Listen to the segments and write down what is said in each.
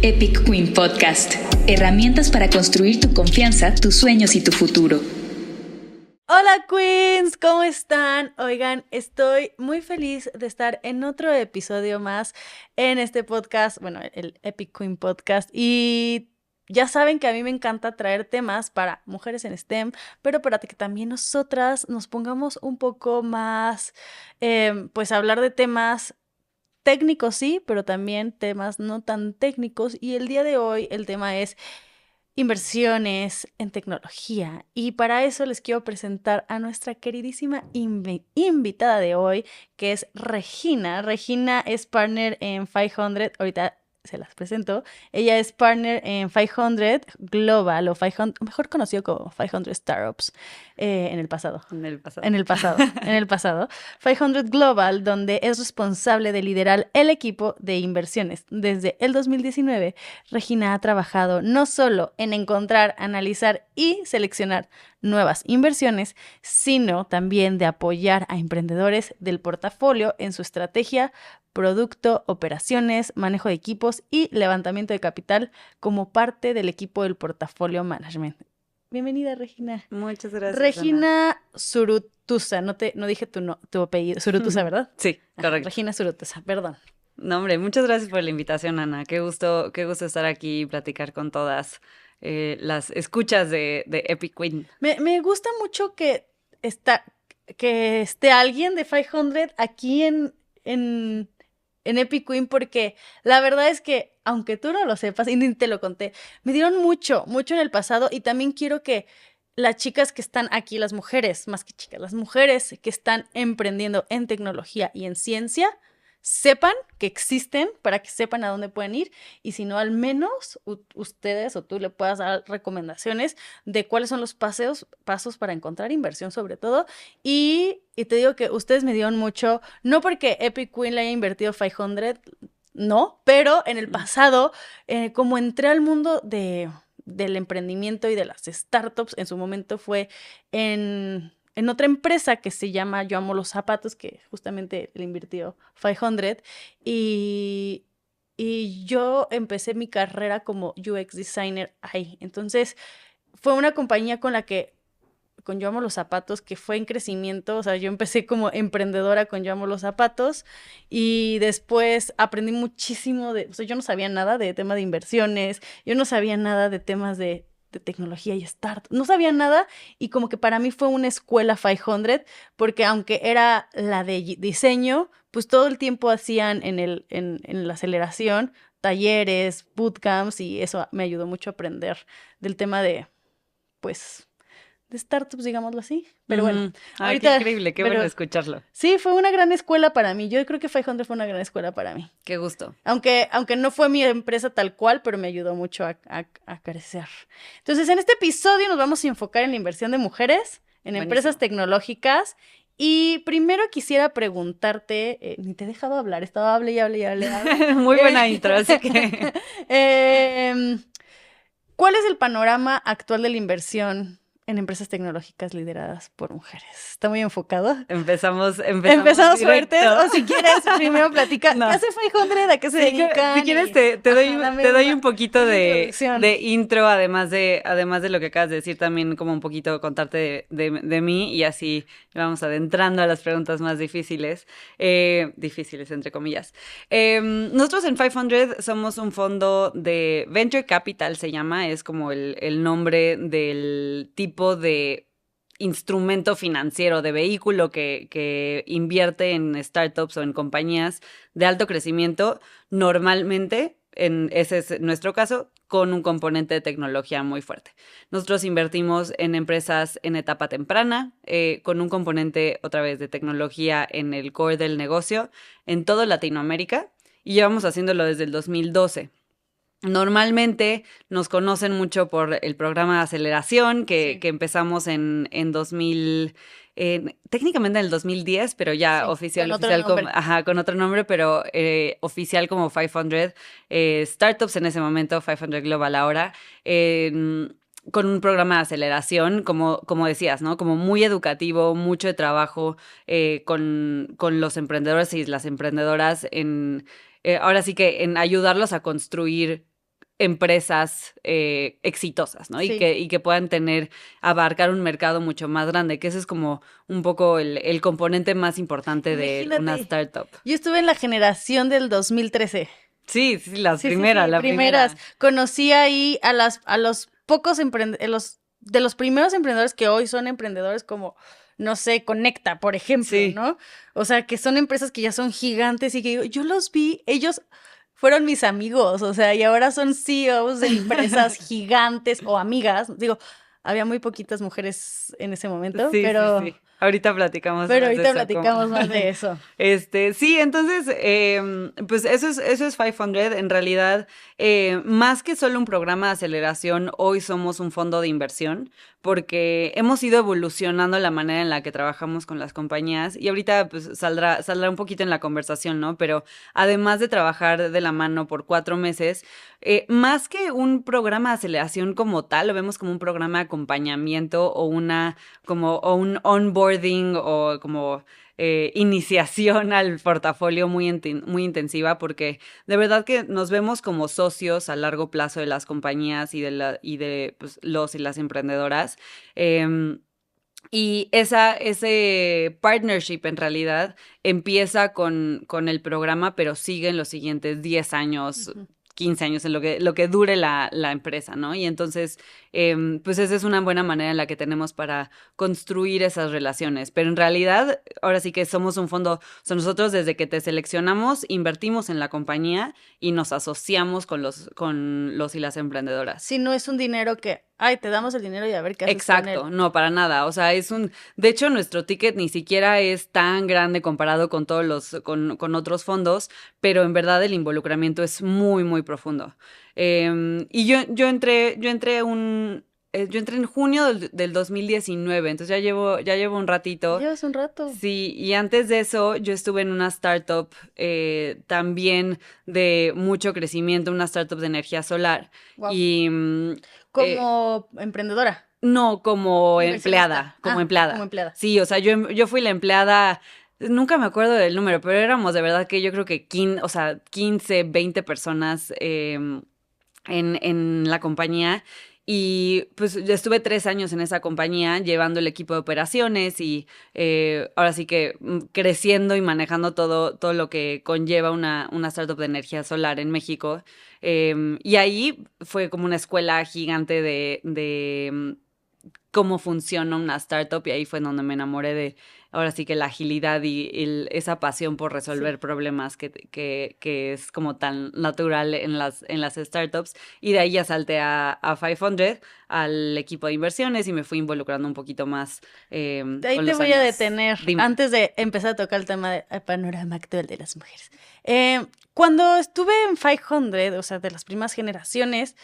Epic Queen Podcast. Herramientas para construir tu confianza, tus sueños y tu futuro. Hola Queens, ¿cómo están? Oigan, estoy muy feliz de estar en otro episodio más en este podcast, bueno, el Epic Queen Podcast. Y ya saben que a mí me encanta traer temas para mujeres en STEM, pero para que también nosotras nos pongamos un poco más, pues hablar de temas técnicos, sí, pero también temas no tan técnicos. Y el día de hoy el tema es inversiones en tecnología. Y para eso les quiero presentar a nuestra queridísima invitada de hoy, que es Regina. Regina es partner en 500, ahorita se las presento. Ella es partner en 500 Global, o 500, mejor conocido como 500 Startups, en el pasado. En el pasado. En el pasado. 500 Global, donde es responsable de liderar el equipo de inversiones. Desde el 2019, Regina ha trabajado no solo en encontrar, analizar y seleccionar nuevas inversiones, sino también de apoyar a emprendedores del portafolio en su estrategia, producto, operaciones, manejo de equipos y levantamiento de capital como parte del equipo del portafolio management. Bienvenida, Regina. Muchas gracias. Regina Ana Zurutuza, no dije tu apellido, Zurutuza, ¿verdad? Sí, correcto. Regina Zurutuza, perdón. No, hombre, muchas gracias por la invitación, Ana. Qué gusto estar aquí y platicar con todas las escuchas de Epic Queen. Me gusta mucho que esté alguien de 500 aquí en Epic Queen, porque la verdad es que, aunque tú no lo sepas, y ni te lo conté, me dieron mucho en el pasado, y también quiero que las chicas que están aquí, las mujeres, más que chicas, las mujeres que están emprendiendo en tecnología y en ciencia, sepan que existen, para que sepan a dónde pueden ir, y si no, al menos ustedes o tú le puedas dar recomendaciones de cuáles son los pasos para encontrar inversión sobre todo. Y te digo que ustedes me dieron mucho, no porque Epic Queen le haya invertido 500, no, pero en el pasado, como entré al mundo del emprendimiento y de las startups, en su momento fue en otra empresa que se llama Yo Amo los Zapatos, que justamente le invirtió 500, y yo empecé mi carrera como UX designer ahí. Entonces, fue una compañía con Yo Amo los Zapatos, que fue en crecimiento. O sea, yo empecé como emprendedora con Yo Amo los Zapatos, y después aprendí muchísimo o sea, yo no sabía nada de tema de inversiones, yo no sabía nada de temas de tecnología y startup, no sabía nada, y como que para mí fue una escuela 500, porque aunque era la de diseño, pues todo el tiempo hacían en la aceleración talleres, bootcamps, y eso me ayudó mucho a aprender del tema de, pues, de startups, digámoslo así. Pero bueno, ahorita, qué increíble, qué bueno escucharlo. Sí, fue una gran escuela para mí. Yo creo que 500 fue una gran escuela para mí. Qué gusto. Aunque no fue mi empresa tal cual, pero me ayudó mucho a crecer. Entonces, en este episodio nos vamos a enfocar en la inversión de mujeres en empresas tecnológicas. Y primero quisiera preguntarte, ni te he dejado hablar, estaba hable y hable. Muy buena intro, así que... ¿Cuál es el panorama actual de la inversión en empresas tecnológicas lideradas por mujeres? ¿Está muy enfocado? Empezamos fuertes. O si quieres, primero platica. No. ¿Qué hace 500? ¿A qué se dedican? Si quieres, te doy un poquito de intro, además de lo que acabas de decir, también como un poquito contarte de mí, y así vamos adentrando a las preguntas más difíciles, entre comillas. Nosotros en 500 somos un fondo de Venture Capital, se llama, es como el nombre del tipo de instrumento financiero, de vehículo que invierte en startups o en compañías de alto crecimiento, normalmente, ese es nuestro caso, con un componente de tecnología muy fuerte. Nosotros invertimos en empresas en etapa temprana, con un componente otra vez de tecnología en el core del negocio, en toda Latinoamérica, y llevamos haciéndolo desde el 2012. Normalmente nos conocen mucho por el programa de aceleración que empezamos en 2000, técnicamente en el 2010, pero ya oficial con otro nombre, pero oficial como 500 Startups en ese momento, 500 Global ahora, con un programa de aceleración, como decías, ¿no? Como muy educativo, mucho de trabajo con los emprendedores y las emprendedoras ahora sí que en ayudarlos a construir empresas exitosas, ¿no? Sí. Y que puedan abarcar un mercado mucho más grande, que ese es como un poco el componente más importante de una startup. Yo estuve en la generación del 2013. Sí, las primeras. primera. Conocí ahí a los pocos de los primeros emprendedores que hoy son emprendedores como, no sé, Conecta, por ejemplo, ¿no? O sea, que son empresas que ya son gigantes y que yo los vi, ellos fueron mis amigos, o sea, y ahora son CEOs de empresas gigantes o amigas. Digo, había muy poquitas mujeres en ese momento, pero... Sí. Ahorita platicamos más de eso. Sí, entonces, pues eso es 500. En realidad, más que solo un programa de aceleración, hoy somos un fondo de inversión, porque hemos ido evolucionando la manera en la que trabajamos con las compañías, y ahorita pues saldrá un poquito en la conversación, ¿no? Pero además de trabajar de la mano por 4 meses, más que un programa de aceleración como tal, lo vemos como un programa de acompañamiento o un onboarding o como iniciación al portafolio muy intensiva, porque de verdad que nos vemos como socios a largo plazo de las compañías y de pues, los y las emprendedoras. Y ese partnership en realidad empieza con el programa, pero sigue en los siguientes 10 años, 15 años, en lo que dure la empresa, ¿no? Y entonces, pues esa es una buena manera en la que tenemos para construir esas relaciones. Pero en realidad, ahora sí que somos un fondo, o sea, nosotros desde que te seleccionamos, invertimos en la compañía y nos asociamos con los y las emprendedoras. Sí, no es un dinero que, te damos el dinero y a ver qué haces con él. Exacto, no, para nada. O sea, de hecho, nuestro ticket ni siquiera es tan grande comparado con todos con otros fondos, pero en verdad el involucramiento es muy, muy profundo. Y yo entré en junio del 2019, entonces ya llevo un ratito. Llevas un rato. Sí, y antes de eso yo estuve en una startup también de mucho crecimiento, una startup de energía solar. Wow. Y ¿como emprendedora? No, como empleada. Como empleada. Sí, o sea, yo fui la empleada. Nunca me acuerdo del número, pero éramos de verdad que yo creo que 15, 20 personas en la compañía. Y pues estuve 3 años en esa compañía llevando el equipo de operaciones y ahora sí que creciendo y manejando todo lo que conlleva una startup de energía solar en México. Y ahí fue como una escuela gigante de cómo funciona una startup, y ahí fue donde me enamoré de, ahora sí que la agilidad y esa pasión por resolver problemas que es como tan natural en las startups, y de ahí ya salté a 500, al equipo de inversiones, y me fui involucrando un poquito más de ahí te voy a detener, antes de empezar a tocar el tema del panorama actual de las mujeres. Cuando estuve en 500, o sea, de las primeras generaciones,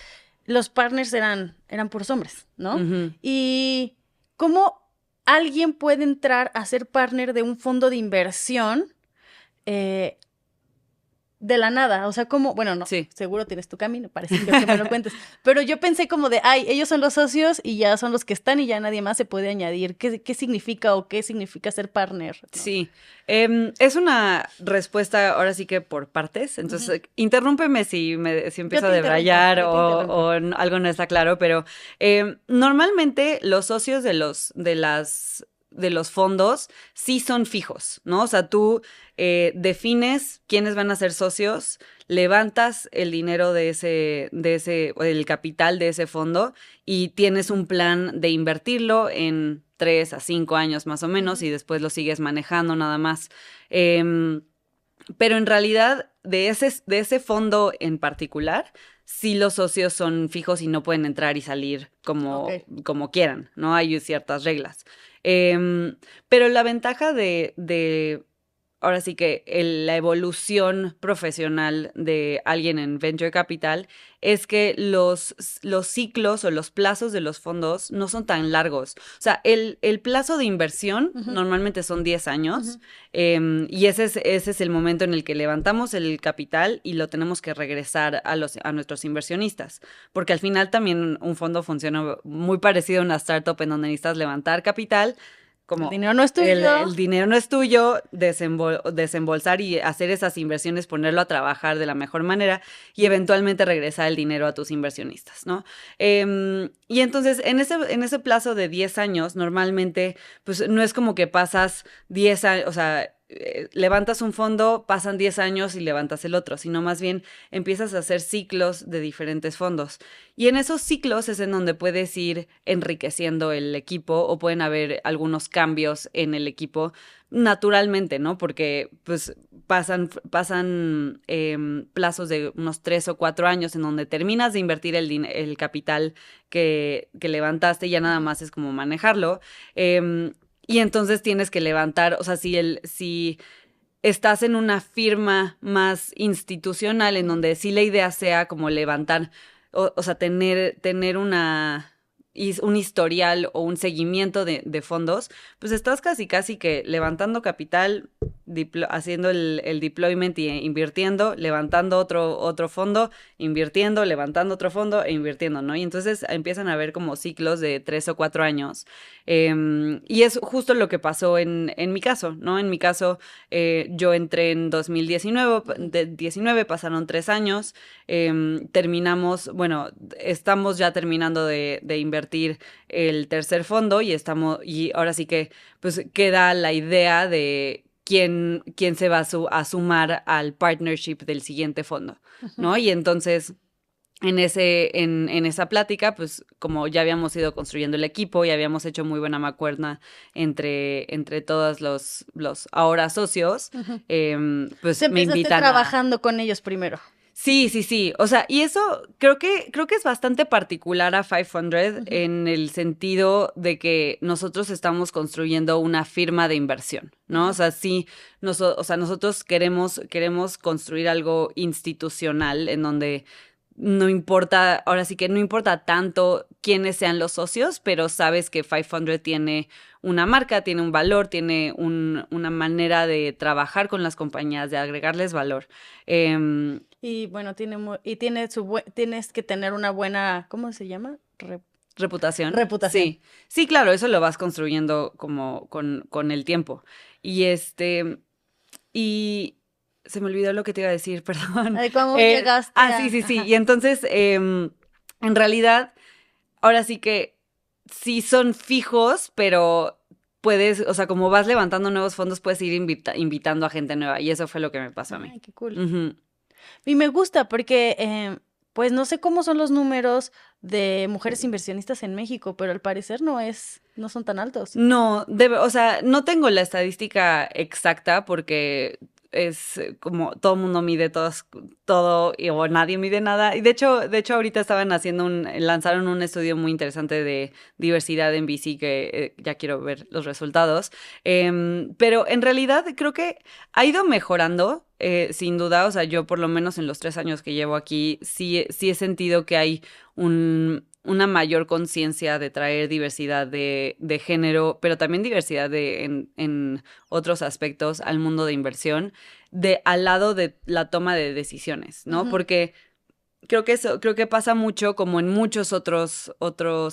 los partners eran puros hombres, ¿no? Uh-huh. Y ¿cómo alguien puede entrar a ser partner de un fondo de inversión de la nada? O sea, ¿cómo? Bueno, no, sí. Seguro tienes tu camino, parece que me lo cuentes. Pero yo pensé como de, ellos son los socios y ya son los que están y ya nadie más se puede añadir. ¿Qué significa o qué significa ser partner? ¿No? Sí, es una respuesta ahora sí que por partes, entonces interrúmpeme si empiezo a debrayar o algo no está claro, pero normalmente los socios de los fondos sí son fijos, ¿no? O sea, tú defines quiénes van a ser socios, levantas el dinero el capital de ese fondo y tienes un plan de invertirlo en 3 a 5 años más o menos, y después lo sigues manejando nada más. Pero en realidad, de ese fondo en particular, sí los socios son fijos y no pueden entrar y salir como quieran, ¿no? Hay ciertas reglas. Pero la ventaja de ahora sí que la evolución profesional de alguien en Venture Capital es que los ciclos o los plazos de los fondos no son tan largos. O sea, el plazo de inversión normalmente son 10 años, y ese es el momento en el que levantamos el capital y lo tenemos que regresar a nuestros inversionistas. Porque al final también un fondo funciona muy parecido a una startup en donde necesitas levantar capital, como... El dinero no es tuyo. El dinero no es tuyo, desembolsar y hacer esas inversiones, ponerlo a trabajar de la mejor manera y eventualmente regresar el dinero a tus inversionistas, ¿no? Y entonces, en ese plazo de 10 años, normalmente, pues no es como que pasas 10 años, o sea, levantas un fondo, pasan 10 años y levantas el otro, sino más bien empiezas a hacer ciclos de diferentes fondos. Y en esos ciclos es en donde puedes ir enriqueciendo el equipo o pueden haber algunos cambios en el equipo naturalmente, ¿no? Porque pues pasan plazos de unos 3 o 4 años en donde terminas de invertir el capital que levantaste y ya nada más es como manejarlo. Y entonces tienes que levantar, o sea, si estás en una firma más institucional en donde sí la idea sea como levantar, o sea, tener un historial o un seguimiento de fondos, pues estás casi que levantando capital, haciendo el deployment y invirtiendo, levantando otro fondo, invirtiendo, levantando otro fondo e invirtiendo, ¿no? Y entonces empiezan a haber como ciclos de 3 o 4 años. Y es justo lo que pasó en mi caso, ¿no? En mi caso, yo entré en 2019, pasaron 3 años, terminamos, bueno, estamos ya terminando de invertir el tercer fondo y ahora sí que pues queda la idea de quién se va a sumar al partnership del siguiente fondo, ¿no? Y entonces en esa plática, pues como ya habíamos ido construyendo el equipo y habíamos hecho muy buena mancuerna entre todos los ahora socios, pues me invitan trabajando con ellos primero. Sí. O sea, y eso creo que es bastante particular a 500 en el sentido de que nosotros estamos construyendo una firma de inversión, ¿no? O sea, sí, nosotros queremos construir algo institucional en donde no importa, ahora sí que no importa tanto quiénes sean los socios, pero sabes que 500 tiene una marca, tiene un valor, tiene una manera de trabajar con las compañías, de agregarles valor. Y bueno, tienes que tener una buena, ¿cómo se llama? Reputación. Reputación. Sí, claro, eso lo vas construyendo como con el tiempo. Y se me olvidó lo que te iba a decir, perdón. ¿Cómo llegaste? Sí. Y entonces, en realidad, ahora sí que sí son fijos, pero puedes, o sea, como vas levantando nuevos fondos, puedes ir invitando a gente nueva. Y eso fue lo que me pasó a mí. Ay, qué cool. Y me gusta porque, pues no sé cómo son los números de mujeres inversionistas en México, pero al parecer no son tan altos. No, o sea, no tengo la estadística exacta porque es como todo el mundo mide todo o nadie mide nada. Y de hecho ahorita lanzaron un estudio muy interesante de diversidad en VC que ya quiero ver los resultados. Pero en realidad creo que ha ido mejorando, sin duda. O sea, yo por lo menos en los 3 años que llevo aquí, sí he sentido que hay una mayor conciencia de traer diversidad de género, pero también diversidad en otros aspectos al mundo de inversión, al lado de la toma de decisiones, ¿no? Porque creo que pasa mucho como en muchos otros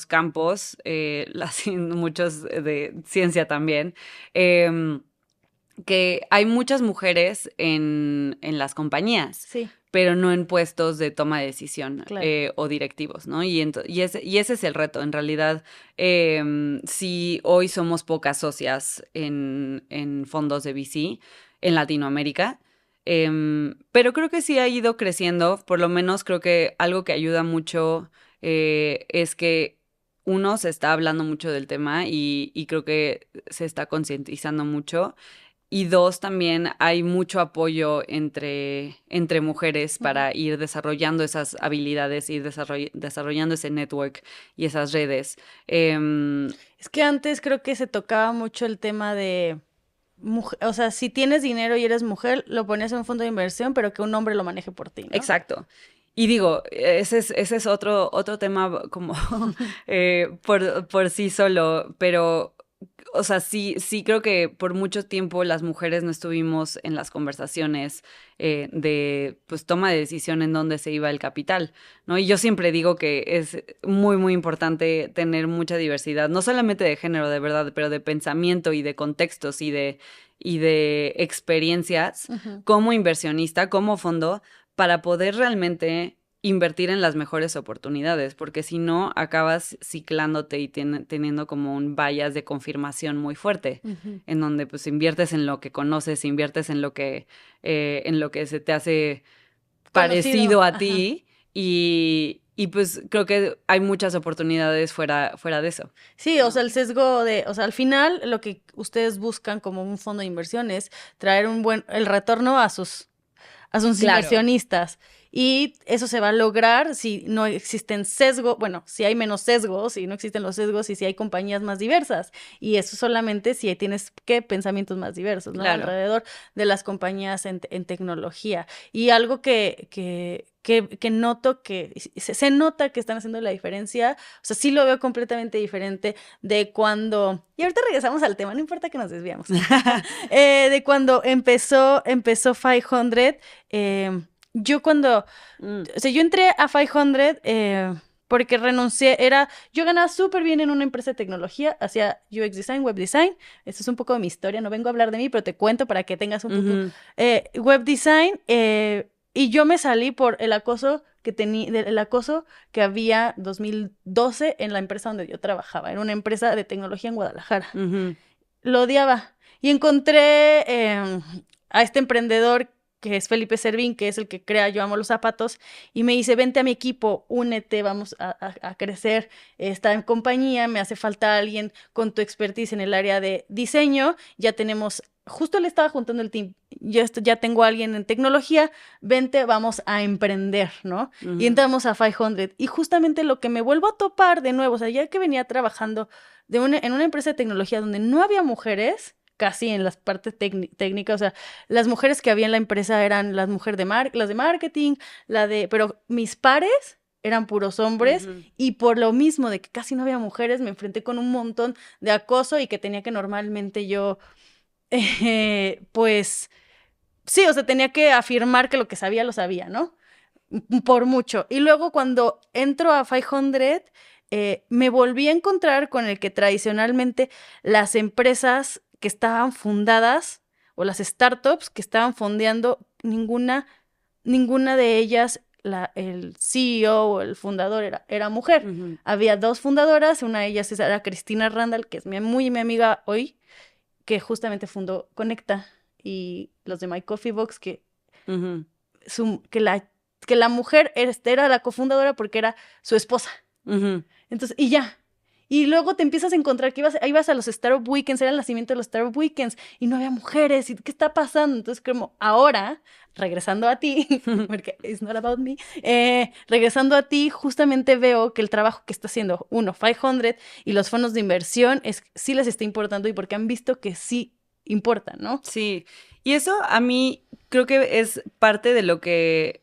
campos, muchos de ciencia también, que hay muchas mujeres en las compañías. Sí. Pero no en puestos de toma de decisión, claro. O directivos, ¿no? Y ese es el reto. En realidad, sí, hoy somos pocas socias en fondos de VC en Latinoamérica, pero creo que sí ha ido creciendo. Por lo menos creo que algo que ayuda mucho es que uno, se está hablando mucho del tema y creo que se está concientizando mucho. Y 2, también hay mucho apoyo entre mujeres para ir desarrollando esas habilidades, ir desarrollando ese network y esas redes. Es que antes creo que se tocaba mucho el tema de, o sea, si tienes dinero y eres mujer, lo pones en un fondo de inversión, pero que un hombre lo maneje por ti, ¿no? Exacto. Y digo, ese es otro tema como por sí solo, pero o sea, sí creo que por mucho tiempo las mujeres no estuvimos en las conversaciones de, pues, toma de decisión en dónde se iba el capital, ¿no? Y yo siempre digo que es muy, muy importante tener mucha diversidad, no solamente de género, de verdad, pero de pensamiento y de contextos y de experiencias como inversionista, como fondo, para poder realmente invertir en las mejores oportunidades, porque si no, acabas ciclándote y teniendo como un bias de confirmación muy fuerte, en donde pues inviertes en lo que conoces, inviertes en lo que se te hace parecido a ti y pues creo que hay muchas oportunidades fuera de eso. Sí, o sea, el sesgo o sea, al final lo que ustedes buscan como un fondo de inversión es traer el retorno a sus inversionistas. Y eso se va a lograr si no existen si hay menos sesgos, si no existen los sesgos y si hay compañías más diversas. Y eso solamente si tienes pensamientos más diversos, ¿no? Claro. Alrededor de las compañías en tecnología. Y algo que noto que se nota que están haciendo la diferencia, o sea, sí lo veo completamente diferente de cuando, y ahorita regresamos al tema, no importa que nos desviamos, de cuando empezó 500, yo cuando, o sea, yo entré a 500 porque renuncié, yo ganaba súper bien en una empresa de tecnología, hacía UX design, web design, esto es un poco de mi historia, no vengo a hablar de mí, pero te cuento para que tengas un poco, web design, y yo me salí por el acoso que había 2012 en la empresa donde yo trabajaba, era una empresa de tecnología en Guadalajara, lo odiaba, y encontré a este emprendedor que es Felipe Servín, que es el que crea Yo Amo los Zapatos, y me dice, vente a mi equipo, únete, vamos a crecer esta compañía, me hace falta alguien con tu expertise en el área de diseño, ya tenemos, justo le estaba juntando el team, ya tengo a alguien en tecnología, vente, vamos a emprender, ¿no? Y entramos a 500, y justamente lo que me vuelvo a topar de nuevo, o sea, ya que venía trabajando en una empresa de tecnología donde no había mujeres, casi en las partes técnicas, o sea, las mujeres que había en la empresa eran las mujeres las de marketing, pero mis pares eran puros hombres, y por lo mismo de que casi no había mujeres, me enfrenté con un montón de acoso y que tenía que normalmente yo, pues, sí, o sea, tenía que afirmar que lo que sabía, lo sabía, ¿no? Por mucho. Y luego cuando entro a 500, me volví a encontrar con el que tradicionalmente las empresas que estaban fundadas o las startups que estaban fondeando, ninguna de ellas, el CEO o el fundador era mujer. Había dos fundadoras, una de ellas era Cristina Randall, que es mi amiga hoy, que justamente fundó Conecta, y los de My Coffee Box, que la mujer era la cofundadora porque era su esposa. Entonces, y ya. Y luego te empiezas a encontrar que ibas a los Startup Weekends, era el nacimiento de los Startup Weekends, y no había mujeres, y ¿qué está pasando? Entonces, como ahora, regresando a ti, porque it's not about me, regresando a ti, justamente veo que el trabajo que está haciendo 500 y los fondos de inversión sí les está importando, y porque han visto que sí importa, ¿no? Sí, y eso a mí creo que es parte de lo que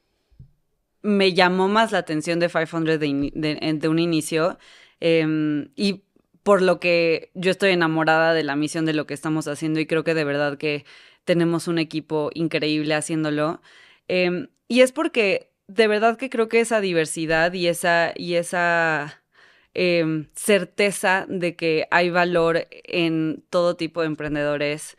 me llamó más la atención de 500 de un inicio, y por lo que yo estoy enamorada de la misión de lo que estamos haciendo, y creo que de verdad que tenemos un equipo increíble haciéndolo, y es porque de verdad que creo que esa diversidad y esa certeza de que hay valor en todo tipo de emprendedores,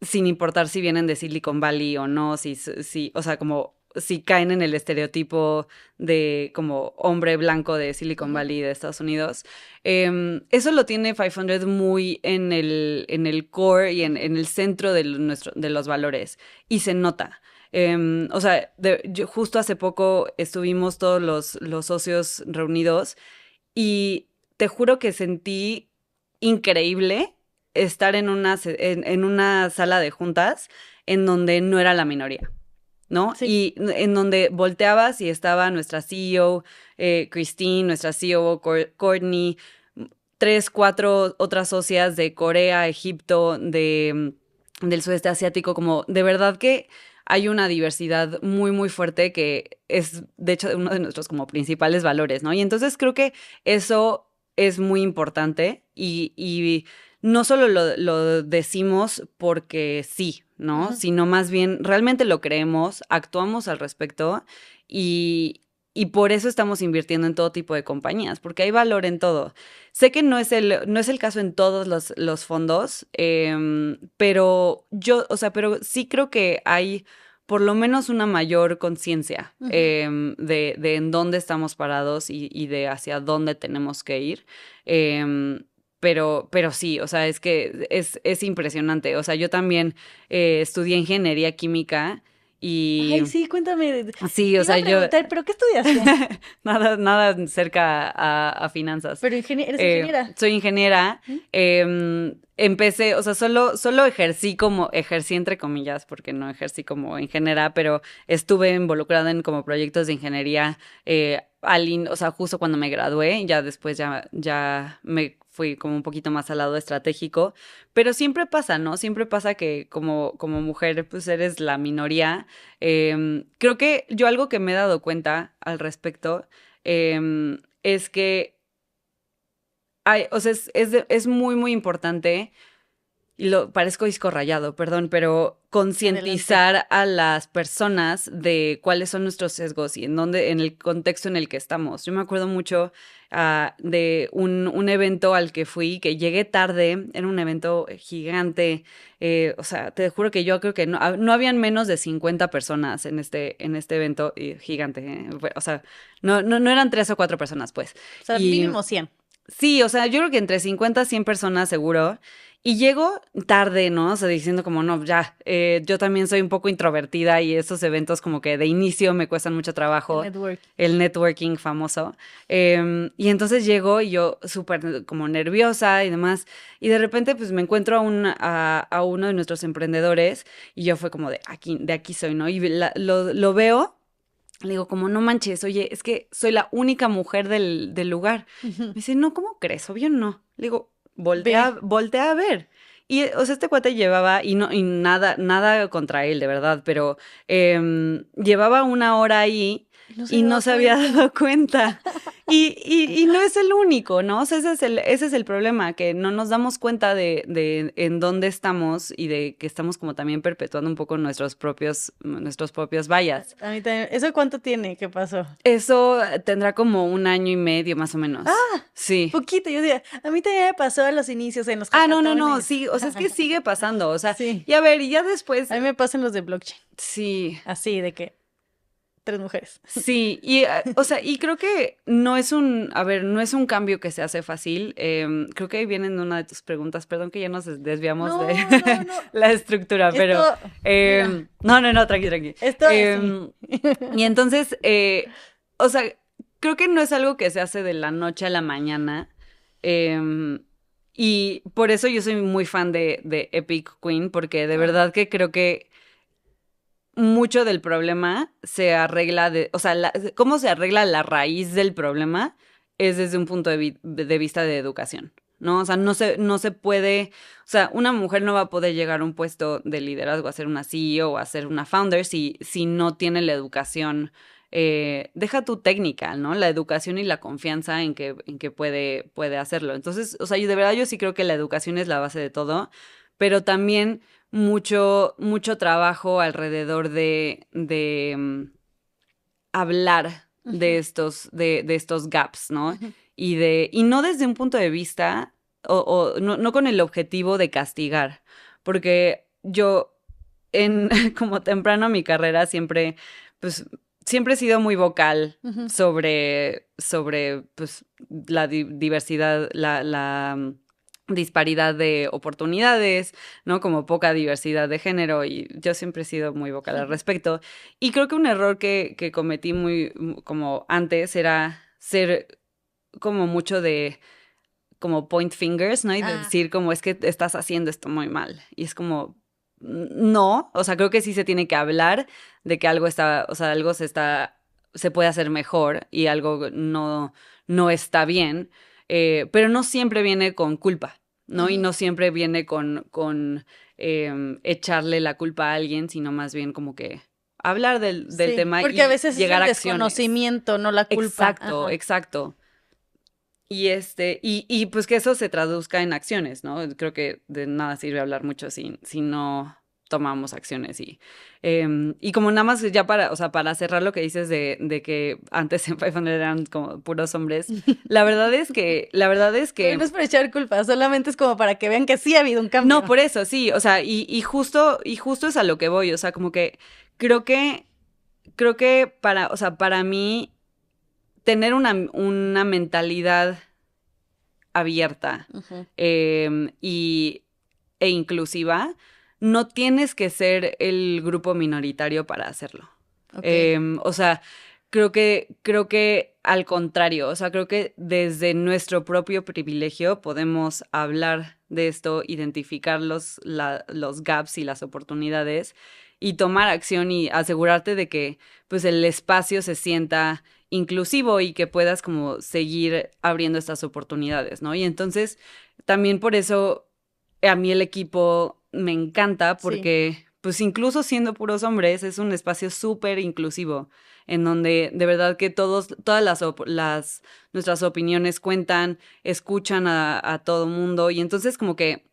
sin importar si vienen de Silicon Valley o no, o sea, como si caen en el estereotipo de como hombre blanco de Silicon Valley de Estados Unidos. Eso lo tiene 500 muy en el core y en el centro de los valores, y se nota. O sea, justo hace poco estuvimos todos los socios reunidos, y te juro que sentí increíble estar en una sala de juntas en donde no era la minoría, ¿no? Sí. Y en donde volteabas y estaba nuestra CEO, Christine, nuestra COO, Courtney, 3, 4 otras socias de Corea, Egipto, del sudeste asiático, como de verdad que hay una diversidad muy, muy fuerte que es, de hecho, uno de nuestros como principales valores, ¿no? Y entonces creo que eso es muy importante, y no solo lo decimos porque sí, ¿no? Sino más bien realmente lo creemos, actuamos al respecto y por eso estamos invirtiendo en todo tipo de compañías, porque hay valor en todo. Sé que no es el caso en todos los fondos, pero pero sí creo que hay por lo menos una mayor conciencia de en dónde estamos parados y de hacia dónde tenemos que ir. Pero sí, o sea, es que es impresionante. O sea, yo también estudié ingeniería química y... Ay, sí, cuéntame. Sí, o sea, yo... ¿Pero qué estudiaste? nada cerca a finanzas. Pero eres ingeniera. Soy ingeniera. Empecé, o sea, solo ejercí entre comillas, porque no ejercí como ingeniera, pero estuve involucrada en como proyectos de ingeniería o sea, justo cuando me gradué, ya después ya me fui como un poquito más al lado estratégico, pero siempre pasa, ¿no? Siempre pasa que como mujer, pues eres la minoría. Creo que yo algo que me he dado cuenta al respecto es que o sea, es muy, muy importante, y parezco disco rayado, perdón, pero concientizar a las personas de cuáles son nuestros sesgos y en el contexto en el que estamos. Yo me acuerdo mucho de un evento al que fui, que llegué tarde, era un evento gigante, o sea, te juro que yo creo que no habían menos de 50 personas en este evento gigante, o sea, no eran 3 o 4 personas, pues. O sea, mínimo 100. Sí, o sea, yo creo que entre 50 a 100 personas seguro. Y llego tarde, ¿no? O sea, diciendo como, no, ya, yo también soy un poco introvertida y esos eventos como que de inicio me cuestan mucho trabajo. El networking famoso. Y entonces llego y yo súper como nerviosa y demás. Y de repente pues me encuentro a uno de nuestros emprendedores y yo fue como de aquí soy, ¿no? Y lo veo. Le digo, como, no manches, oye, es que soy la única mujer del lugar. Me dice, no, ¿cómo crees? Obvio no. Le digo, voltea a ver. Y, o sea, este cuate llevaba, y nada contra él, de verdad, pero llevaba 1 hora ahí y no se había dado cuenta. Y no es el único, ¿no? O sea, ese es el problema, que no nos damos cuenta de en dónde estamos y de que estamos como también perpetuando un poco nuestros propios bias. A mí también. ¿Eso cuánto tiene? ¿Qué pasó? Eso tendrá como 1 año y medio, más o menos. Ah, sí. Poquito, yo diría, a mí también me pasó a los inicios en los no, sí, o sea, es que sigue pasando, o sea, sí. Y a ver, y ya después... A mí me pasan los de blockchain. Sí. Así, de que 3 mujeres. Sí, y o sea, y creo que no es un cambio que se hace fácil. Creo que ahí viene una de tus preguntas, perdón que ya nos desviamos de la estructura, pero no, tranqui. Esto y entonces, o sea, creo que no es algo que se hace de la noche a la mañana. Y por eso yo soy muy fan de Epic Queen, porque de verdad que creo que mucho del problema se arregla o sea, cómo se arregla la raíz del problema es desde un punto de vista de educación, ¿no? O sea, no se puede, o sea, una mujer no va a poder llegar a un puesto de liderazgo, a ser una CEO o a ser una founder si no tiene la educación, deja tu técnica, ¿no? La educación y la confianza en que puede hacerlo. Entonces, o sea, de verdad yo sí creo que la educación es la base de todo, pero también mucho trabajo alrededor de hablar de estos gaps, ¿no? Y no desde un punto de vista, o no con el objetivo de castigar, porque yo como temprano en mi carrera siempre he sido muy vocal sobre pues la diversidad, la disparidad de oportunidades, ¿no? Como poca diversidad de género, y yo siempre he sido muy vocal al respecto. Y creo que un error que cometí muy como antes era ser como mucho de como point fingers, ¿no? Y de decir como, es que estás haciendo esto muy mal. Y es como, no, o sea, creo que sí se tiene que hablar de que algo se puede hacer mejor y algo no está bien. Pero no siempre viene con culpa, ¿no? Y no siempre viene con echarle la culpa a alguien, sino más bien como que hablar del tema porque y a veces llegar es el a acciones. Desconocimiento, no la culpa. Exacto. Y pues que eso se traduzca en acciones, ¿no? Creo que de nada sirve hablar mucho si no tomamos acciones. Y como nada más ya para cerrar lo que dices de que antes en 500 eran como puros hombres, la verdad es que... Pero no es para echar culpa, solamente es como para que vean que sí ha habido un cambio. No, por eso, sí, o sea, y justo es a lo que voy, o sea, como que creo que para mí tener una mentalidad abierta e inclusiva, no tienes que ser el grupo minoritario para hacerlo. Okay. O sea, creo que al contrario, o sea, creo que desde nuestro propio privilegio podemos hablar de esto, identificar los gaps y las oportunidades y tomar acción y asegurarte de que pues el espacio se sienta inclusivo y que puedas como seguir abriendo estas oportunidades, ¿no? Y entonces también por eso a mí el equipo me encanta porque pues incluso siendo puros hombres es un espacio súper inclusivo en donde de verdad que todas nuestras opiniones cuentan, escuchan a todo mundo y entonces como que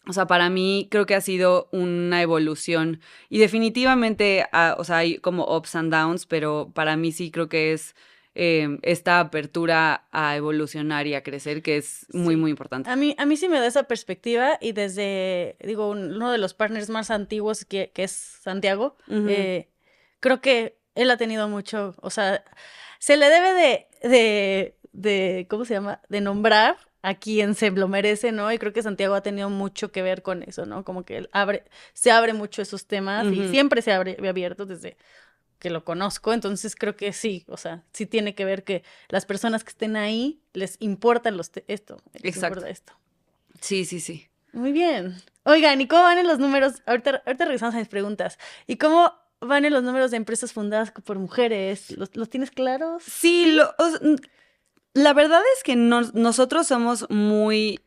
o sea, para mí creo que ha sido una evolución y definitivamente, o sea, hay como ups and downs, pero para mí sí creo que es esta apertura a evolucionar y a crecer que es muy, muy importante. A mí sí me da esa perspectiva y desde, digo, uno de los partners más antiguos que es Santiago, creo que él ha tenido mucho, o sea, se le debe de ¿cómo se llama? De nombrar a quien se lo merece, ¿no? Y creo que Santiago ha tenido mucho que ver con eso, ¿no? Como que él se abre mucho esos temas y siempre se abre abierto desde que lo conozco, entonces creo que sí, o sea, sí tiene que ver que las personas que estén ahí les importan esto. Exacto. Esto. Sí, sí, sí. Muy bien. Oigan, ¿y cómo van en los números? Ahorita regresamos a mis preguntas. ¿Y cómo van en los números de empresas fundadas por mujeres? ¿Los tienes claros? Sí, la verdad es que nosotros somos muy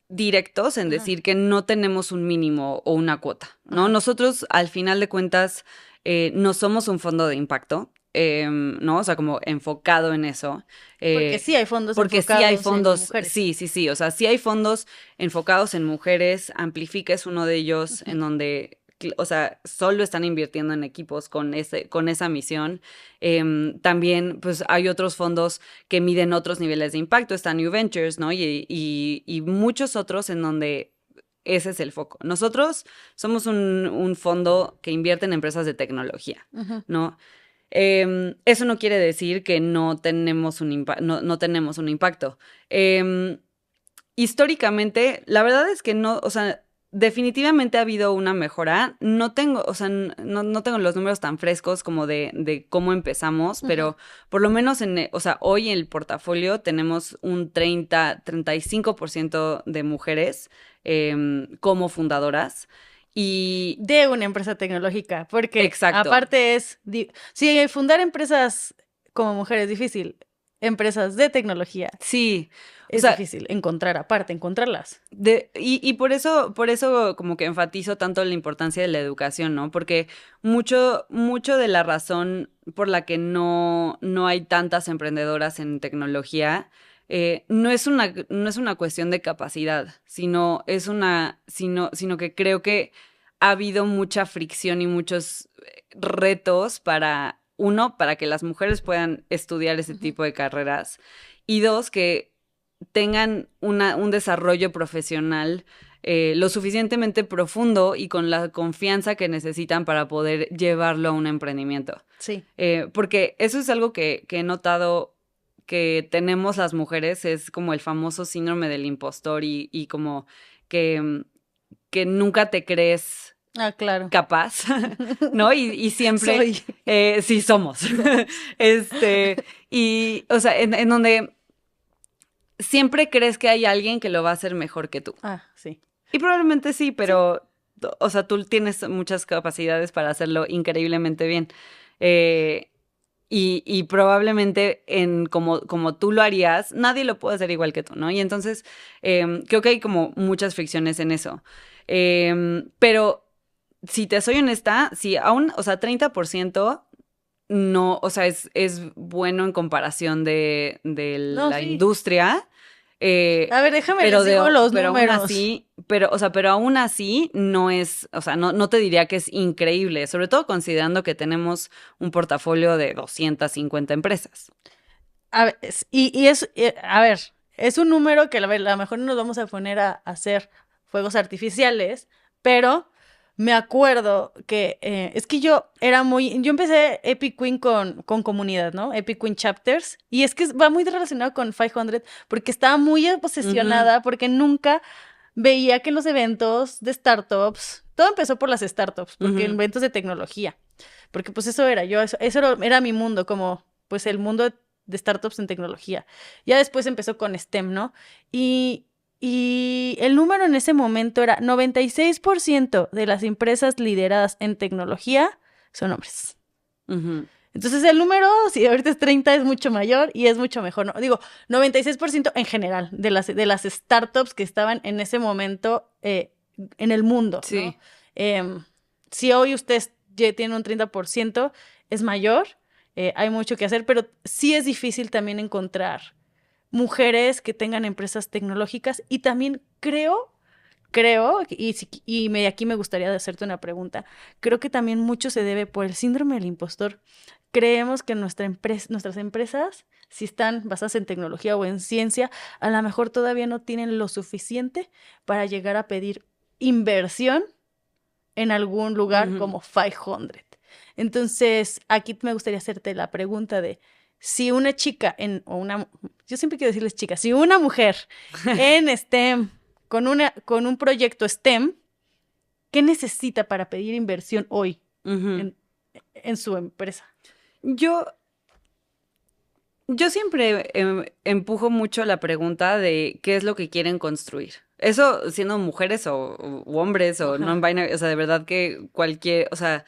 directos en decir que no tenemos un mínimo o una cuota, ¿no? Nosotros, al final de cuentas, no somos un fondo de impacto, ¿no? O sea, como enfocado en eso. Porque sí hay fondos enfocados en mujeres. Sí. O sea, sí hay fondos enfocados en mujeres. Amplifica es uno de ellos en donde... O sea, solo están invirtiendo en equipos con esa misión. También, pues, hay otros fondos que miden otros niveles de impacto. Está New Ventures, ¿no? Y muchos otros en donde ese es el foco. Nosotros somos un fondo que invierte en empresas de tecnología, ¿no? Eso no quiere decir que no tenemos un impacto. Históricamente, la verdad es que no, o sea, definitivamente ha habido una mejora. No tengo, o sea, no tengo los números tan frescos como de cómo empezamos, pero por lo menos o sea, hoy en el portafolio tenemos un 35% de mujeres como fundadoras. Y de una empresa tecnológica, porque exacto. Aparte sí, fundar empresas como mujer es difícil, empresas de tecnología. Sí. Es difícil encontrarlas. Y por eso como que enfatizo tanto la importancia de la educación, ¿no? Porque mucho de la razón por la que no hay tantas emprendedoras en tecnología no es una cuestión de capacidad, sino que creo que ha habido mucha fricción y muchos retos para que las mujeres puedan estudiar ese tipo de carreras y dos, que tengan un desarrollo profesional lo suficientemente profundo y con la confianza que necesitan para poder llevarlo a un emprendimiento. Sí. Porque eso es algo que he notado que tenemos las mujeres, es como el famoso síndrome del impostor y como que nunca te crees claro. capaz, ¿no? Y siempre... Soy. Sí, somos. Y, o sea, en donde siempre crees que hay alguien que lo va a hacer mejor que tú. Sí. Y probablemente sí, pero, sí. O sea, tú tienes muchas capacidades para hacerlo increíblemente bien. Y probablemente como tú lo harías, nadie lo puede hacer igual que tú, ¿no? Y entonces creo que hay como muchas fricciones en eso. Pero si te soy honesta, si aún, o sea, 30% no, o sea, es bueno en comparación de la sí. industria. A ver, déjame les digo los números. Pero aún así no es, o sea, no te diría que es increíble, sobre todo considerando que tenemos un portafolio de 250 empresas. A ver, a ver, es un número que a lo mejor no nos vamos a poner a hacer fuegos artificiales, pero me acuerdo que es que yo empecé Epic Queen con comunidad, ¿no? Epic Queen Chapters, y es que va muy relacionado con 500 porque estaba muy obsesionada porque nunca veía que en los eventos de startups, todo empezó por las startups, porque en eventos de tecnología, porque pues eso era era mi mundo, como pues el mundo de startups en tecnología. Ya después empezó con STEM, ¿no? Y el número en ese momento era 96% de las empresas lideradas en tecnología son hombres. Entonces el número, si ahorita es 30, es mucho mayor y es mucho mejor, ¿no? Digo, 96% en general de las startups que estaban en ese momento en el mundo, sí. ¿no? Si hoy usted tiene un 30%, es mayor, hay mucho que hacer, pero sí es difícil también encontrar mujeres que tengan empresas tecnológicas y también creo, aquí me gustaría hacerte una pregunta, creo que también mucho se debe por el síndrome del impostor. Creemos que nuestras empresas, si están basadas en tecnología o en ciencia, a lo mejor todavía no tienen lo suficiente para llegar a pedir inversión en algún lugar como 500. Entonces, aquí me gustaría hacerte la pregunta de si una chica yo siempre quiero decirles chicas, si una mujer en STEM, con un proyecto STEM, ¿qué necesita para pedir inversión hoy en su empresa? Yo siempre empujo mucho la pregunta de qué es lo que quieren construir. Eso siendo mujeres o hombres o non-binary, o sea, de verdad que o sea,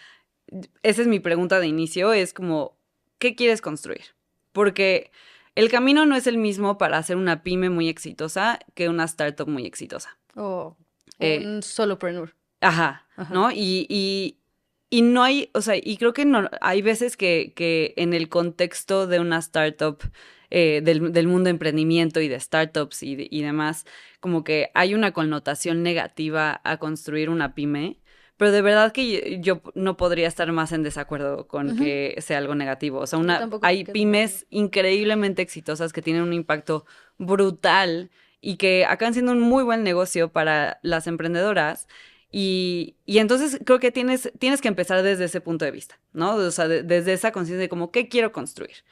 esa es mi pregunta de inicio, es como, ¿qué quieres construir? Porque el camino no es el mismo para hacer una pyme muy exitosa que una startup muy exitosa. O un solopreneur. Ajá, ¿no? Y no hay, o sea, y creo que no, hay veces que en el contexto de una startup, del mundo de emprendimiento y de startups y demás, como que hay una connotación negativa a construir una pyme, pero de verdad que yo no podría estar más en desacuerdo con que sea algo negativo. O sea, hay pymes increíblemente exitosas que tienen un impacto brutal y que acaban siendo un muy buen negocio para las emprendedoras. Y entonces creo que tienes que empezar desde ese punto de vista, ¿no? O sea, desde esa conciencia de como, ¿qué quiero construir?